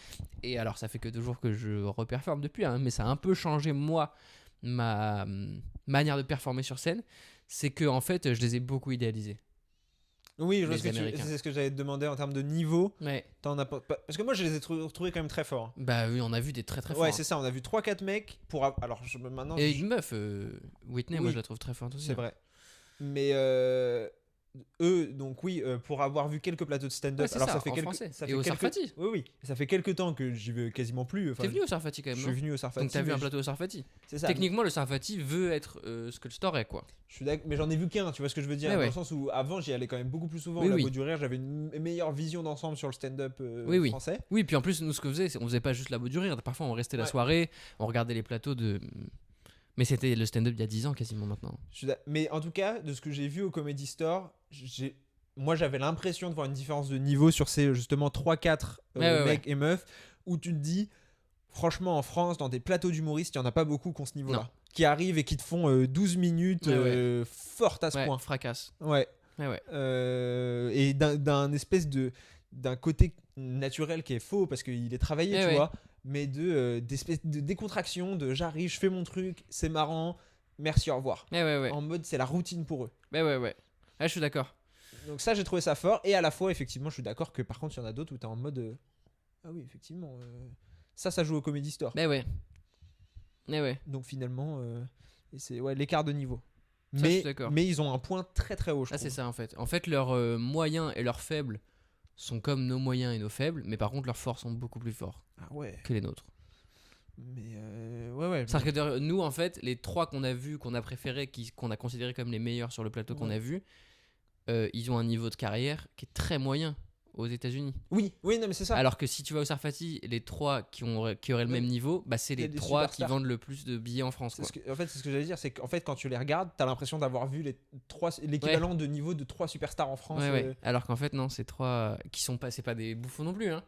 Et alors, ça fait que 2 jours que je reperforme depuis, hein, mais ça a un peu changé moi, ma manière de performer sur scène. C'est que en fait, je les ai beaucoup idéalisés. Oui, je vois c'est ce que j'allais te demander en termes de niveau. Ouais. Parce que moi je les ai retrouvés quand même très forts. Bah oui, on a vu des très forts. Ouais, c'est ça, on a vu 3-4 mecs pour. Alors maintenant. Et une meuf, Whitney, moi je la trouve très forte aussi. C'est vrai. Mais eux, donc oui, pour avoir vu quelques plateaux de stand-up. Alors ça fait et au Sarfati. Oui. Ça fait quelques temps que j'y vais quasiment plus. T'es venu au Sarfati quand même. Je suis venu au Sarfati. Donc t'as vu un plateau au Sarfati. C'est ça. Techniquement, le Sarfati veut être ce que le store est quoi. Je suis d'accord, mais j'en ai vu qu'un, tu vois ce que je veux dire, dans le sens où avant j'y allais quand même beaucoup plus souvent au Labo du Rire, j'avais une meilleure vision d'ensemble sur le stand-up français. Oui, puis en plus nous ce qu'on faisait, on faisait pas juste Labo du Rire, parfois on restait la soirée, on regardait les plateaux de. Mais c'était le stand-up il y a 10 ans quasiment maintenant. Mais en tout cas, de ce que j'ai vu au Comedy Store, moi j'avais l'impression de voir une différence de niveau sur ces justement 3-4 mecs et meufs où tu te dis, franchement en France, dans des plateaux d'humoristes, il n'y en a pas beaucoup qui ont ce niveau-là. Qui arrivent et qui te font 12 minutes fortes à ce point. Fracasse. Et d'un côté naturel qui est faux parce qu'il est travaillé, tu vois. Mais d'espèce de décontraction, de j'arrive, je fais mon truc, c'est marrant, merci, au revoir. En mode, c'est la routine pour eux. Ouais, je suis d'accord. Donc ça, j'ai trouvé ça fort. Et à la fois, effectivement, je suis d'accord que par contre, il y en a d'autres où t'es en mode ah oui, effectivement, ça joue au Comedy Store. Ouais. Donc finalement, c'est l'écart de niveau. Mais ils ont un point très très haut, je trouve. C'est ça en fait. En fait, leurs moyens et leurs faibles sont comme nos moyens et nos faibles, mais par contre leurs forts sont beaucoup plus forts que les nôtres. Mais c'est-à-dire que nous en fait, les 3 qu'on a vus, qu'on a préférés, qu'on a considérés comme les meilleurs sur le plateau qu'on a vu, ils ont un niveau de carrière qui est très moyen aux États-Unis. Oui, non mais c'est ça. Alors que si tu vas au Sarfati, les 3 qui auraient le même niveau, bah c'est les 3 qui vendent le plus de billets en France. En fait, c'est ce que j'allais dire, c'est qu'en fait quand tu les regardes, t'as l'impression d'avoir vu l'équivalent de niveau de 3 superstars en France. Alors qu'en fait non, c'est 3 qui sont pas, c'est pas des bouffons non plus, hein.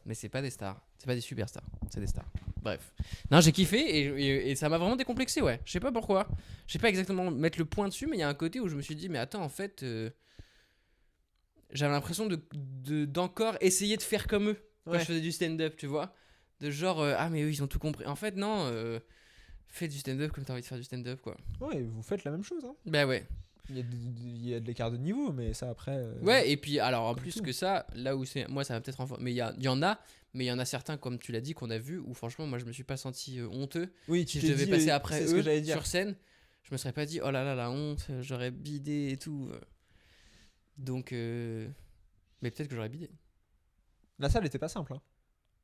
Mais c'est pas des stars, c'est pas des superstars, c'est des stars. Bref, non, j'ai kiffé et ça m'a vraiment décomplexé, je sais pas pourquoi, je sais pas exactement mettre le point dessus, mais il y a un côté où je me suis dit mais attends en fait. J'avais l'impression d'encore essayer de faire comme eux quand je faisais du stand-up, tu vois. De genre, ah mais eux ils ont tout compris. En fait, non, fais du stand-up comme t'as envie de faire du stand-up, quoi. Ouais, vous faites la même chose, hein. Bah ouais. Il y a de l'écart de niveau, mais ça après. Ouais, et puis alors en plus que ça, là où c'est. Moi ça va peut-être renforcer. Mais il y en a, mais il y en a certains, comme tu l'as dit, qu'on a vu, où franchement, moi je me suis pas senti honteux. Oui, si je devais passer après eux sur scène, je me serais pas dit, oh là là, la honte, j'aurais bidé et tout. Donc, mais peut-être que j'aurais bidé. La salle était pas simple, hein.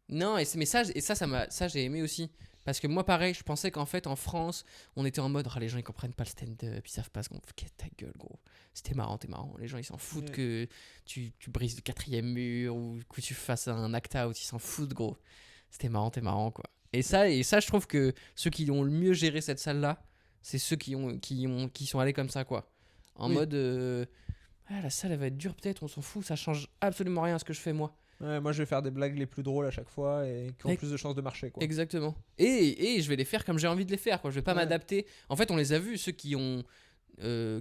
Non, mais ça j'ai aimé aussi. Parce que moi, pareil, je pensais qu'en fait, en France, on était en mode, les gens ils comprennent pas le stand-up, ils savent pas ce qu'on fait. Ta gueule, gros. C'était marrant, t'es marrant. Les gens ils s'en foutent que tu brises le 4e mur ou que tu fasses un act-out, ils s'en foutent, gros. C'était marrant, t'es marrant, quoi. Et ça, je trouve que ceux qui ont le mieux géré cette salle-là, c'est ceux qui sont allés comme ça, quoi. En mode. La salle elle va être dure peut-être, on s'en fout, ça change absolument rien à ce que je fais moi. Ouais, moi je vais faire des blagues les plus drôles à chaque fois et qui ont plus de chances de marcher, quoi. Exactement. Et je vais les faire comme j'ai envie de les faire, quoi. Je vais pas m'adapter. En fait, on les a vus, ceux qui ont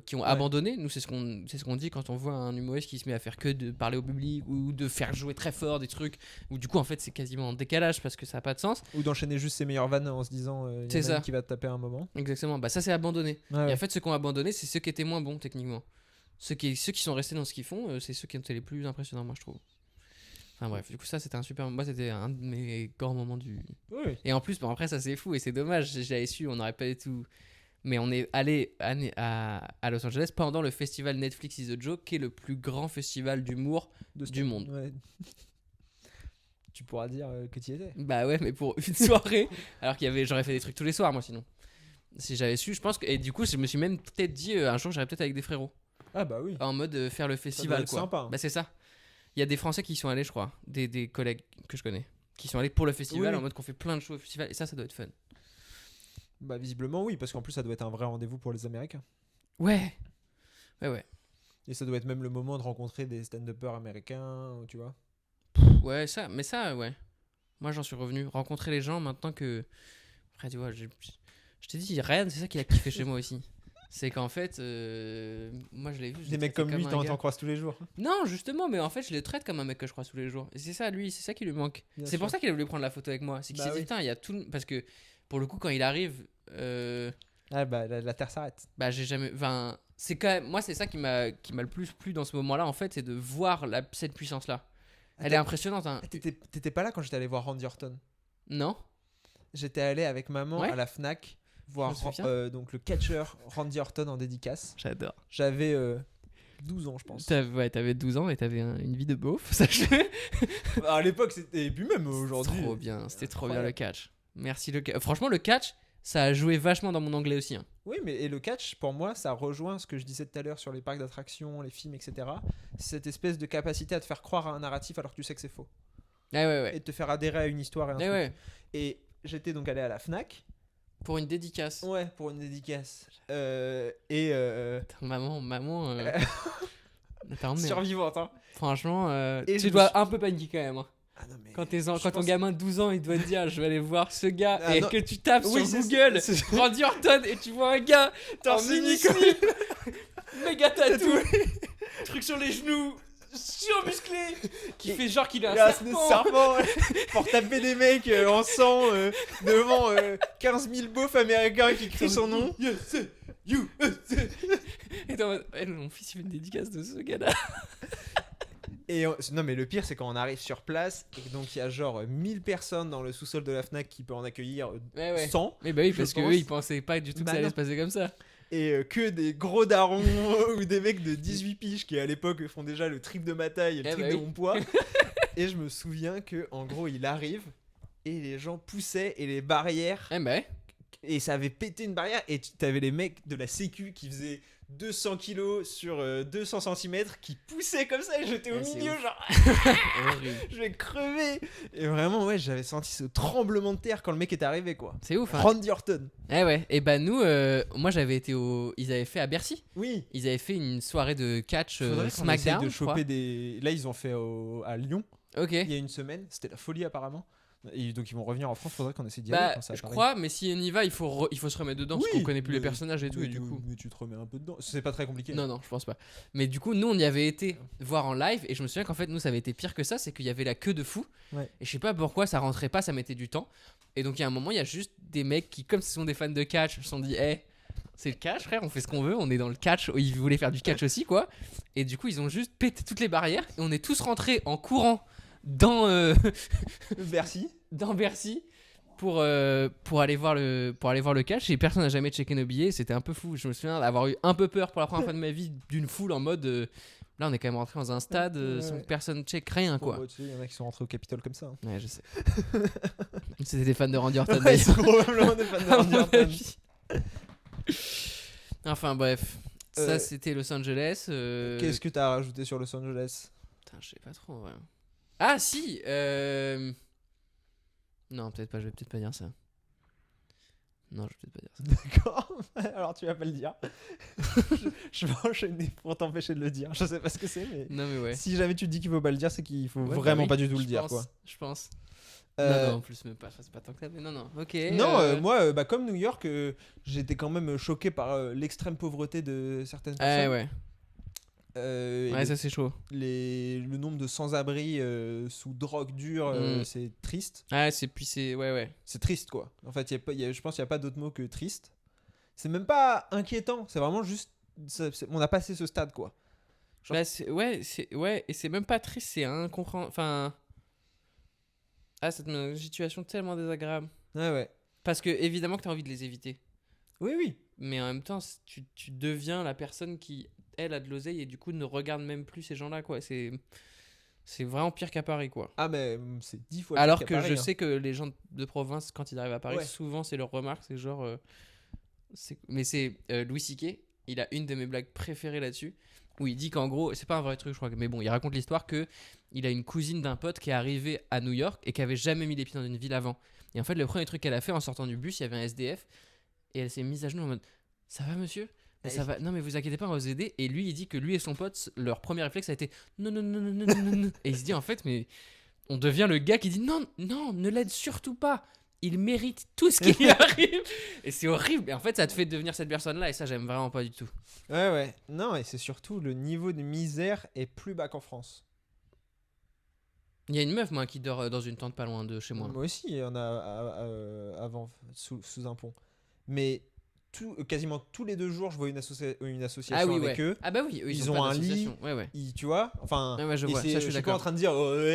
qui ont abandonné. Nous, c'est ce qu'on dit quand on voit un humoriste qui se met à faire que de parler au public ou de faire jouer très fort des trucs où du coup en fait c'est quasiment en décalage parce que ça n'a pas de sens. Ou d'enchaîner juste ses meilleures vannes en se disant y en a une qui va te taper à un moment. Exactement, bah ça c'est abandonné. Ouais. Et en fait ceux qui ont abandonné c'est ceux qui étaient moins bons techniquement. Ceux qui sont restés dans ce qu'ils font, c'est ceux qui ont été les plus impressionnants moi je trouve. Enfin bref, du coup ça c'était c'était un de mes grands moments du... Oui. Et en plus bon, après ça c'est fou et c'est dommage, j'avais su, on n'aurait pas du tout... Mais on est allé à Los Angeles pendant le festival Netflix is a Joke, qui est le plus grand festival d'humour du monde. Ouais. Tu pourras dire que tu y étais. Bah ouais, mais pour une soirée, alors j'aurais fait des trucs tous les soirs moi sinon. Si j'avais su, je pense que... Et du coup, je me suis même peut-être dit, un jour j'irais peut-être avec des frérots. Ah bah oui. En mode faire le festival, quoi. Sympa. Bah c'est ça. Il y a des Français qui y sont allés, je crois, des collègues que je connais, qui sont allés pour le festival, en mode qu'on fait plein de shows au festival, et ça doit être fun. Bah visiblement oui, parce qu'en plus ça doit être un vrai rendez-vous pour les Américains. Ouais. Et ça doit être même le moment de rencontrer des stand-uppers américains, tu vois. Ouais, ouais. Moi j'en suis revenu. Rencontrer les gens maintenant que... Après tu vois, je t'ai dit, Ryan, c'est ça qu'il a kiffé chez moi aussi. C'est qu'en fait, moi je l'ai vu. Des mecs comme lui, t'en croises tous les jours. Non, justement, mais en fait, je le traite comme un mec que je croise tous les jours. Et c'est ça, lui, c'est ça qui lui manque. Bien c'est sûr. pour ça qu'il a voulu prendre la photo avec moi. C'est qu'il s'est dit, putain, il y a tout. Parce que pour le coup, quand il arrive. Ah bah la Terre s'arrête. Bah, j'ai jamais. Enfin, c'est quand même. Moi, c'est ça qui m'a le plus plu dans ce moment-là, en fait, c'est de voir cette puissance-là. Elle est impressionnante. Hein. T'étais pas là quand j'étais allé voir Randy Orton? Non. J'étais allé avec maman à la Fnac voir donc le catcheur Randy Orton en dédicace. J'adore. J'avais 12 ans, je pense. T'avais 12 ans et t'avais une vie de beauf, sache-le. À l'époque, c'était. Et puis même aujourd'hui. C'était trop bien, c'était trop bien le catch. Merci le catch. Franchement, le catch, ça a joué vachement dans mon anglais aussi. Hein. Oui, mais et le catch, pour moi, ça rejoint ce que je disais tout à l'heure sur les parcs d'attractions, les films, etc. Cette espèce de capacité à te faire croire à un narratif alors que tu sais que c'est faux. Ouais. Et de te faire adhérer à une histoire et un truc. Ouais. Et j'étais donc allé à la Fnac. Pour une dédicace. Ouais, pour une dédicace. Maman. T'as emmené. Survivante, hein. Franchement, tu dois un peu paniquer quand même. Hein. Ah non, mais Quand ton gamin de 12 ans, il doit te dire, je vais aller voir ce gars, et non. que tu tapes sur Google, c'est... Randy Orton, et tu vois un gars en mini-slip, méga tatou, truc sur les genoux, surmusclé, qui fait genre qu'il est un serpent. Pour taper des mecs en sang devant 15 000 beaufs américains qui crient son nom. Yes, you. Et t'es en mode, mon fils il fait une dédicace de ce gars-là. Et non mais le pire c'est quand on arrive sur place et donc il y a genre 1000 personnes dans le sous-sol de la Fnac qui peut en accueillir 100. Mais bah oui, parce qu'eux ils pensaient pas du tout que ça allait se passer comme ça. Et que des gros darons ou des mecs de 18 piges qui à l'époque font déjà le triple de ma taille et le triple de mon poids. Et je me souviens que en gros il arrive et les gens poussaient et les barrières et ça avait pété une barrière et t'avais les mecs de la sécu qui faisaient 200 kilos sur 200 cm qui poussaient comme ça et j'étais au milieu genre je vais crever. Et vraiment j'avais senti ce tremblement de terre quand le mec est arrivé quoi. C'est ouf hein. Randy Orton. Et bah nous moi j'avais été ils avaient fait à Bercy. Oui. Ils avaient fait une soirée de catch SmackDown de choper des... Là ils ont fait à Lyon. Ok. Il y a une semaine, c'était la folie apparemment. Et donc ils vont revenir en France, faudrait qu'on essaie d'y aller quand ça je crois, mais si on y va, il faut se remettre dedans parce qu'on connaît plus les personnages et tout. Et du coup, mais tu te remets un peu dedans. C'est pas très compliqué. Non, je pense pas. Mais du coup, nous on y avait été voir en live et je me souviens qu'en fait, nous ça avait été pire que ça, c'est qu'il y avait la queue de fou. Ouais. Et je sais pas pourquoi ça rentrait pas, ça mettait du temps. Et donc il y a un moment, il y a juste des mecs qui, comme ce sont des fans de catch, se sont dit, c'est le catch, frère, on fait ce qu'on veut, on est dans le catch. Ils voulaient faire du catch aussi, quoi. Et du coup, ils ont juste pété toutes les barrières et on est tous rentrés en courant dans Bercy. Dans Bercy pour aller voir le catch et personne n'a jamais checké nos billets, c'était un peu fou. Je me souviens d'avoir eu un peu peur pour la première fois de ma vie d'une foule en mode là on est quand même rentré dans un stade sans que personne check rien quoi. Tu sais, il y en a qui sont rentrés au Capitole comme ça. Hein. Ouais, je sais. C'était des fans de Randy Orton. Ils sont probablement des fans de Randy Orton. Enfin bref, ça c'était Los Angeles. Qu'est-ce que t'as rajouté sur Los Angeles? Putain, je sais pas trop. Ouais. Ah si. Non, peut-être pas, je vais peut-être pas dire ça. Non, je vais peut-être pas dire ça. D'accord, alors tu vas pas le dire. je vais enchaîner pour t'empêcher de le dire. Je sais pas ce que c'est, mais. Non, mais ouais. Si jamais tu te dis qu'il faut pas le dire, c'est qu'il faut vraiment pas du tout le dire, quoi. Je pense. Non, en plus, même pas, c'est pas tant que ça, mais non, ok. Non, moi, comme New York, j'étais quand même choqué par l'extrême pauvreté de certaines personnes. Ouais. Ouais, ça c'est chaud. Le nombre de sans-abri sous drogue dure, c'est triste. Ouais, ouais. C'est triste, quoi. En fait, je pense qu'il n'y a pas d'autre mot que triste. C'est même pas inquiétant, c'est vraiment juste. On a passé ce stade, quoi. Genre... Ouais, et c'est même pas triste, c'est incompréhensible. Enfin. C'est une situation tellement désagréable. Ouais. Parce que, évidemment, que t'as envie de les éviter. Oui. Mais en même temps, tu deviens la personne qui, elle, a de l'oseille et du coup ne regarde même plus ces gens-là, quoi. C'est vraiment pire qu'à Paris, quoi. Ah, mais c'est 10 fois alors pire que qu'à Paris, je sais que les gens de province, quand ils arrivent à Paris, souvent, c'est leur remarque, c'est genre... Mais c'est Louis C.K., il a une de mes blagues préférées là-dessus, où il dit qu'en gros, c'est pas un vrai truc, je crois, mais bon, il raconte l'histoire que il a une cousine d'un pote qui est arrivée à New York et qui avait jamais mis les pieds dans une ville avant. Et en fait, le premier truc qu'elle a fait en sortant du bus, il y avait un SDF et elle s'est mise à genoux en mode « Ça va, monsieur ? Ça va. Non, mais vous inquiétez pas, on va vous aider. » Et lui, il dit que lui et son pote, leur premier réflexe a été « Non. » Et il se dit en fait, mais on devient le gars qui dit « Non, ne l'aide surtout pas. Il mérite tout ce qui lui arrive. » Et c'est horrible. Et en fait, ça te fait devenir cette personne-là et ça, j'aime vraiment pas du tout. Ouais. Non, et c'est surtout le niveau de misère est plus bas qu'en France. Il y a une meuf, moi, qui dort dans une tente pas loin de chez moi. Moi aussi, il y en a avant, sous un pont. Mais quasiment tous les 2 jours, je vois une association avec eux. Ah bah oui, ils ont un lit. Ouais. Tu vois, enfin. Ouais, je vois. Ça, je suis d'accord. Pas en train de dire,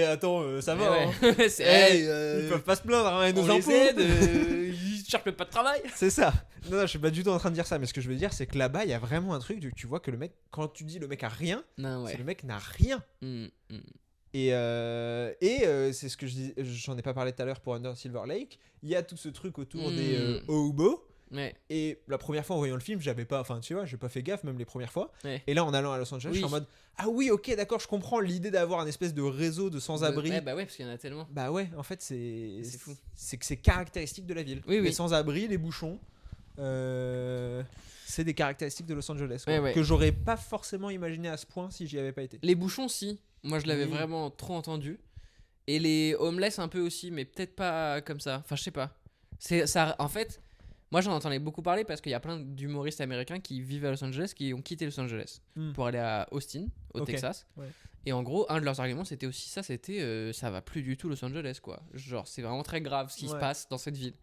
attends, ça va. Ouais. Hein. Ils peuvent pas se plaindre, hein, nos impôts. Ils cherchent pas de travail. C'est ça. Non, je suis pas du tout en train de dire ça, mais ce que je veux dire, c'est que là-bas, il y a vraiment un truc. Tu vois que le mec, quand tu dis le mec a rien, c'est le mec n'a rien. Et c'est ce que j'en ai pas parlé tout à l'heure pour Under Silver Lake. Il y a tout ce truc autour des hobos. Ouais. Et la première fois en voyant le film, j'ai pas fait gaffe, même les premières fois. Ouais. Et là, en allant à Los Angeles, je suis en mode ah oui, ok, d'accord, je comprends l'idée d'avoir un espèce de réseau de sans-abri. Ouais, parce qu'il y en a tellement. Bah ouais, en fait, c'est fou. C'est que c'est caractéristique de la ville. Oui. Les sans-abri, les bouchons. C'est des caractéristiques de Los Angeles ouais. que j'aurais pas forcément imaginé à ce point si j'y avais pas été. Les bouchons, si. Moi, je l'avais vraiment trop entendu. Et les homeless, un peu aussi, mais peut-être pas comme ça. Enfin, je sais pas. Ça, en fait, moi, j'en entendais beaucoup parler parce qu'il y a plein d'humoristes américains qui vivent à Los Angeles, qui ont quitté Los Angeles pour aller à Austin, au Texas. Ouais. Et en gros, un de leurs arguments, c'était aussi ça, c'était ça va plus du tout Los Angeles, quoi. Genre, c'est vraiment très grave ce qui se passe dans cette ville.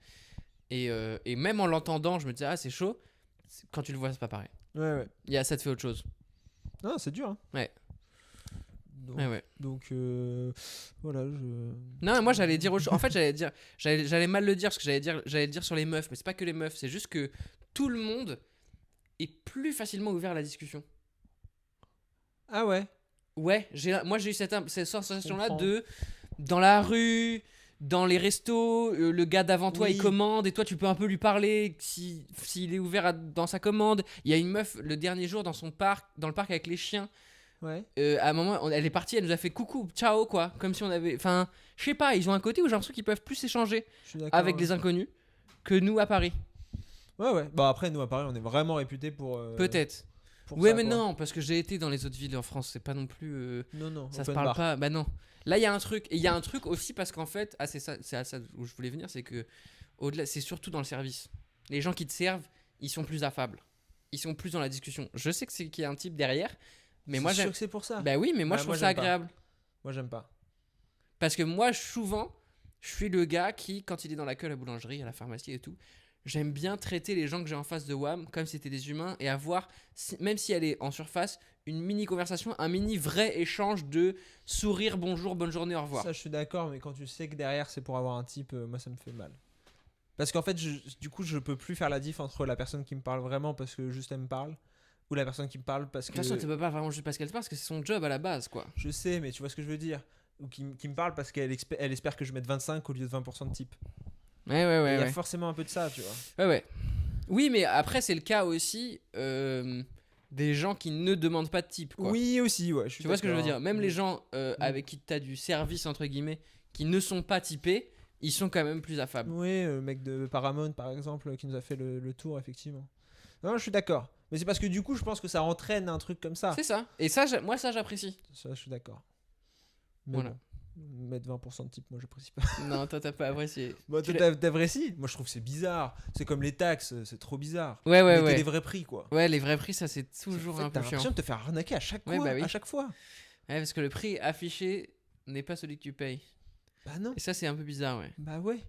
Et même en l'entendant, je me disais, c'est chaud. Quand tu le vois, c'est pas pareil. Ouais. Ça te fait autre chose. Non, c'est dur, hein. Ouais. Donc voilà. Non, moi j'allais dire autre chose. En fait, j'allais mal le dire parce que j'allais dire sur les meufs, mais c'est pas que les meufs, c'est juste que tout le monde est plus facilement ouvert à la discussion. Ah ouais. Ouais, moi j'ai eu cette sensation-là de dans la rue, dans les restos, le gars d'avant toi il commande et toi tu peux un peu lui parler s'il est ouvert dans sa commande. Il y a une meuf le dernier jour dans le parc avec les chiens. Ouais. À un moment, elle est partie, elle nous a fait coucou, ciao, quoi. Comme si on avait. Enfin, je sais pas, ils ont un côté où j'ai l'impression qu'ils peuvent plus échanger avec les inconnus que nous à Paris. Ouais. Bah après, nous à Paris, on est vraiment réputés pour. Peut-être. Ouais, ça, mais quoi. Non, parce que j'ai été dans les autres villes en France, c'est pas non plus. Non. Ça se parle pas. Bah non. Là, il y a un truc. Et il y a un truc aussi parce qu'en fait, c'est à ça où je voulais venir, c'est que au-delà, c'est surtout dans le service. Les gens qui te servent, ils sont plus affables. Ils sont plus dans la discussion. Je sais qu'il y a un type derrière. Mais moi, sûr que c'est pour ça. Bah oui, mais moi je trouve ça agréable. Moi j'aime pas. Parce que moi souvent, je suis le gars qui, quand il est dans la queue à la boulangerie, à la pharmacie et tout, j'aime bien traiter les gens que j'ai en face de WAM comme si c'était des humains et avoir, même si elle est en surface, une mini conversation, un mini vrai échange de sourire, bonjour, bonne journée, au revoir. Ça je suis d'accord, mais quand tu sais que derrière c'est pour avoir un type, moi ça me fait mal. Parce qu'en fait, du coup, je peux plus faire la diff entre la personne qui me parle vraiment parce que juste elle me parle. Ou la personne qui me parle parce que. De toute façon, tu peux pas vraiment juste parce qu'elle te parle, parce que c'est son job à la base, quoi. Je sais, mais tu vois ce que je veux dire. Ou qui me parle parce qu'elle espère que je mette 25 au lieu de 20% de type. Ouais. Il y a forcément un peu de ça, tu vois. Ouais. Oui, mais après, c'est le cas aussi des gens qui ne demandent pas de type, quoi. Oui, aussi, ouais. Tu vois ce que je veux dire. Même les gens avec qui tu as du service, entre guillemets, qui ne sont pas typés, ils sont quand même plus affables. Oui, le mec de Paramount, par exemple, qui nous a fait le tour, effectivement. Non, je suis d'accord. Mais c'est parce que du coup, je pense que ça entraîne un truc comme ça. C'est ça. Et ça, moi, ça, j'apprécie. Ça, je suis d'accord. Mais voilà. Mettre 20% de type, moi j'apprécie pas. Non, toi, t'as pas apprécié. Moi, t'apprécies ? Moi je trouve que c'est bizarre. C'est comme les taxes, c'est trop bizarre. Ouais. Mettez les vrais prix quoi. Ouais, les vrais prix, ça, c'est toujours un peu T'as chiant. l'impression de te faire arnaquer à chaque fois. bah oui. À chaque fois. Ouais, parce que le prix affiché n'est pas celui que tu payes. Bah non. Et ça, c'est un peu bizarre, ouais. Bah ouais.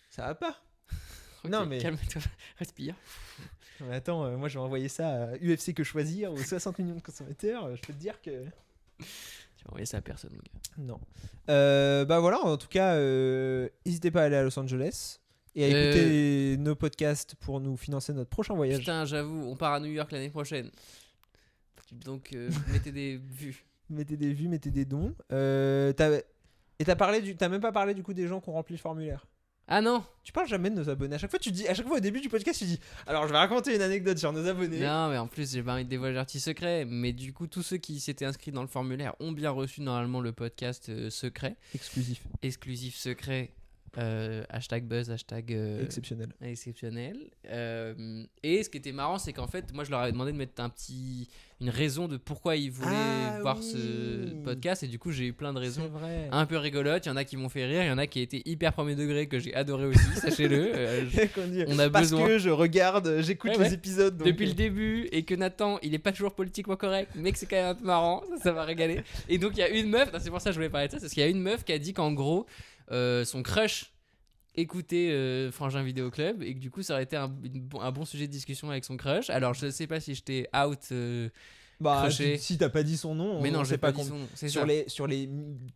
Ça va pas. Ok, Non, mais- calme-toi, respire. Mais attends, moi je vais envoyer ça à UFC Que Choisir aux 60 millions de consommateurs. Je peux te dire que. Tu vas envoyer ça à personne, mon gars. Non. Bah voilà, en tout cas, n'hésitez pas à aller à Los Angeles et à écouter nos podcasts pour nous financer notre prochain voyage. Putain, j'avoue, on part à New York l'année prochaine. Donc, mettez des vues. Mettez des vues, mettez des dons. T'as même pas parlé du coup des gens qui ont rempli le formulaire. Ah non. Tu parles jamais de nos abonnés. À chaque fois au début du podcast, tu dis alors je vais raconter une anecdote sur nos abonnés. Non, mais en plus, j'ai pas envie de dévoiler l'artiste secret. Mais du coup, tous ceux qui s'étaient inscrits dans le formulaire ont bien reçu normalement le podcast secret. Exclusif secret. Hashtag buzz, hashtag exceptionnel. Et ce qui était marrant, c'est qu'en fait, moi je leur avais demandé de mettre une raison de pourquoi ils voulaient voir ce podcast. Et du coup, j'ai eu plein de raisons C'est vrai. un peu rigolotes. Il y en a qui m'ont fait rire, il y en a qui étaient hyper premier degré que j'ai adoré aussi, sachez-le. On a Parce besoin. que j'écoute Ouais, les ouais. épisodes. Donc... Depuis le début, et que Nathan, il est pas toujours politiquement correct, mais que c'est quand même un peu marrant, ça va régaler. Et donc il y a une meuf, c'est pour ça que je voulais parler de ça, parce qu'il y a une meuf qui a dit qu'en gros, son crush écoutait Frangin Vidéo Club, et que du coup ça aurait été un bon sujet de discussion avec son crush. Alors je sais pas si je t'ai out crushé. Si t'as pas dit son nom, Mais non, on j'ai sait pas pas dit son nom. C'est sur ça. les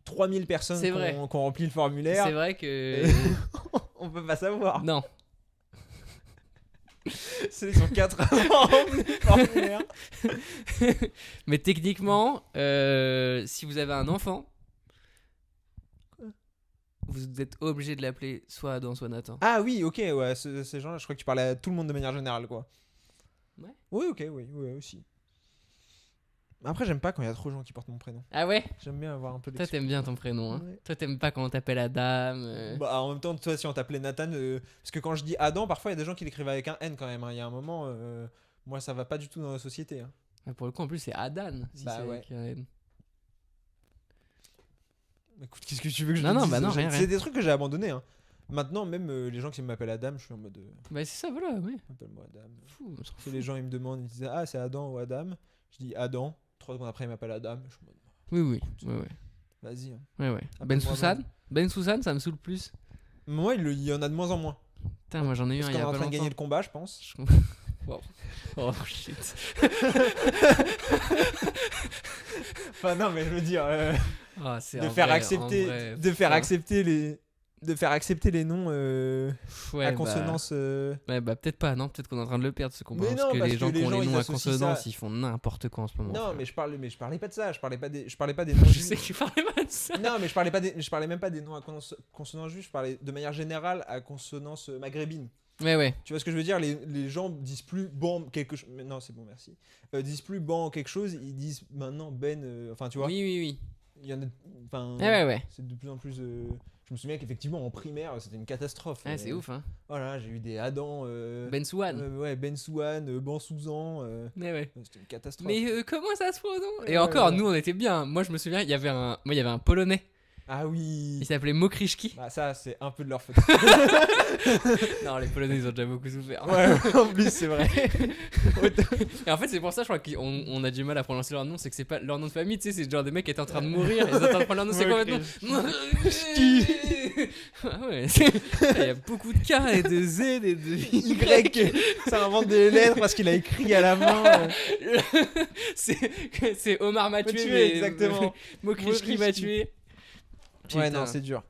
3000 personnes C'est qui vrai. ont rempli le formulaire, C'est vrai que. on peut pas savoir. Non. C'est sur 4 rempli le formulaire. Mais techniquement, si vous avez un enfant, vous êtes obligé de l'appeler soit Adam, soit Nathan. Ah oui, ok, ouais, ces gens-là, je crois que tu parlais à tout le monde de manière générale, quoi. Ouais. Oui, ok, oui, aussi. Après, j'aime pas quand il y a trop de gens qui portent mon prénom. Ah ouais? J'aime bien avoir un peu Toi, d'excuse. t'aimes bien ton prénom. Hein. Ouais. Toi, t'aimes pas quand on t'appelle Adam. Bah, en même temps, toi, si on t'appelait Nathan, parce que quand je dis Adam, parfois il y a des gens qui l'écrivent avec un N quand même. Hein. Il y a un moment, moi, ça va pas du tout dans la société. Hein. Ah, pour le coup, en plus, c'est Adan. Si Bah c'est ouais. avec un N. Écoute, qu'est-ce que tu veux que je Non, te non, dise bah non, C'est rien. des trucs que j'ai abandonnés. Hein. Maintenant, même les gens qui m'appellent Adam, je suis en mode. Bah, c'est ça, voilà, oui. Appelle-moi Adam. Fou, on s'en Si fout. les gens ils me demandent, ils disent ah, c'est Adam ou Adam. Je dis Adam. 3 secondes après, ils m'appellent Adam. Je suis en mode Oui. vas-y. Hein. Ouais. Appelle-moi Ben Soussan. Adam. Ben Soussan, ça me saoule plus. Moi, il y en a de moins en moins. Putain, moi j'en ai eu Parce un il qu'on y est a en pas train de gagner le longtemps. combat, je pense. Je comprends. Wow. Oh shit. Enfin, non, mais je veux dire. Ah, c'est de en faire vrai, accepter en vrai. de faire Enfin, accepter les noms ouais, à consonance Ouais, bah peut-être pas, non, peut-être qu'on est en train de le perdre ce combat. Mais Parce non, que parce les gens que qui ont les les gens, noms ils à associent consonance, ça. ils font n'importe quoi en ce moment. non frère. mais je parlais pas de ça, je parlais pas des noms Je juifs. sais que tu parlais pas de ça. Non mais je parlais même pas des noms à consonance juive, je parlais de manière générale à consonance maghrébine. Ouais. Tu vois ce que je veux dire, les gens disent plus bon quelque chose, non c'est bon merci, disent plus bon quelque chose, ils disent maintenant ben, enfin tu vois, Oui. il y en a, enfin Ouais. c'est de plus en plus je me souviens qu'effectivement en primaire c'était une catastrophe. Ouais, c'est ouf, hein. Voilà, j'ai eu des Adam, Ben Souane. ouais, Ben Souane, Bansouzan, Ouais. c'était une catastrophe. Mais comment ça se prononce? Et Ouais, encore, ouais. nous on était bien. Moi je me souviens, il y avait un Polonais. Ah oui. Il s'appelait Mokrishki. Bah ça c'est un peu de leur faute. Non, les Polonais ils ont déjà beaucoup souffert. Ouais, en plus c'est vrai. Et en fait, c'est pour ça, je crois qu'on a du mal à prononcer leur nom. C'est que c'est pas leur nom de famille, tu sais, c'est genre des mecs qui étaient en train de mourir. Ils attendent de prendre leur nom, c'est quoi votre nom? Ah ouais, il y a beaucoup de K et de Z et de Y, ça invente des lettres parce qu'il a écrit à la main. C'est Omar m'a tué, tué, mais exactement. Mokrishki m'a tué. Ouais, Putain. non, c'est dur.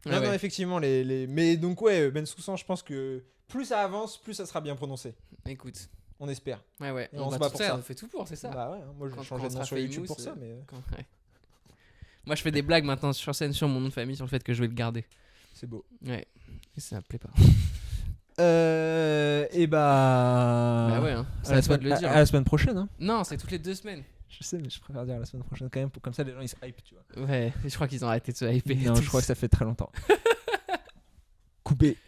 Ouais, non, non, ouais. effectivement, mais donc ouais, Ben Soussan, je pense que plus ça avance, plus ça sera bien prononcé. Écoute, on espère. ouais. Et on va se bat tout pour faire, ça. on fait tout pour, c'est ça. Bah ouais, moi je vais Quand changer on de nom sera sur YouTube famous, pour ça, mais Ouais. Moi, je fais des blagues maintenant sur scène sur mon nom de famille sur le fait que je vais le garder. c'est beau. Ouais. Et ça me plaît pas. Et bah. Bah ouais, hein. À C'est la à toi de semaine- le dire. à la semaine prochaine, hein. Non, c'est toutes les 2 semaines. Je sais, mais je préfère dire la semaine prochaine quand même, comme ça les gens ils se hype, tu vois. Ouais, je crois qu'ils ont arrêté de se hyper. Non, je crois que ça fait très longtemps. Coupé.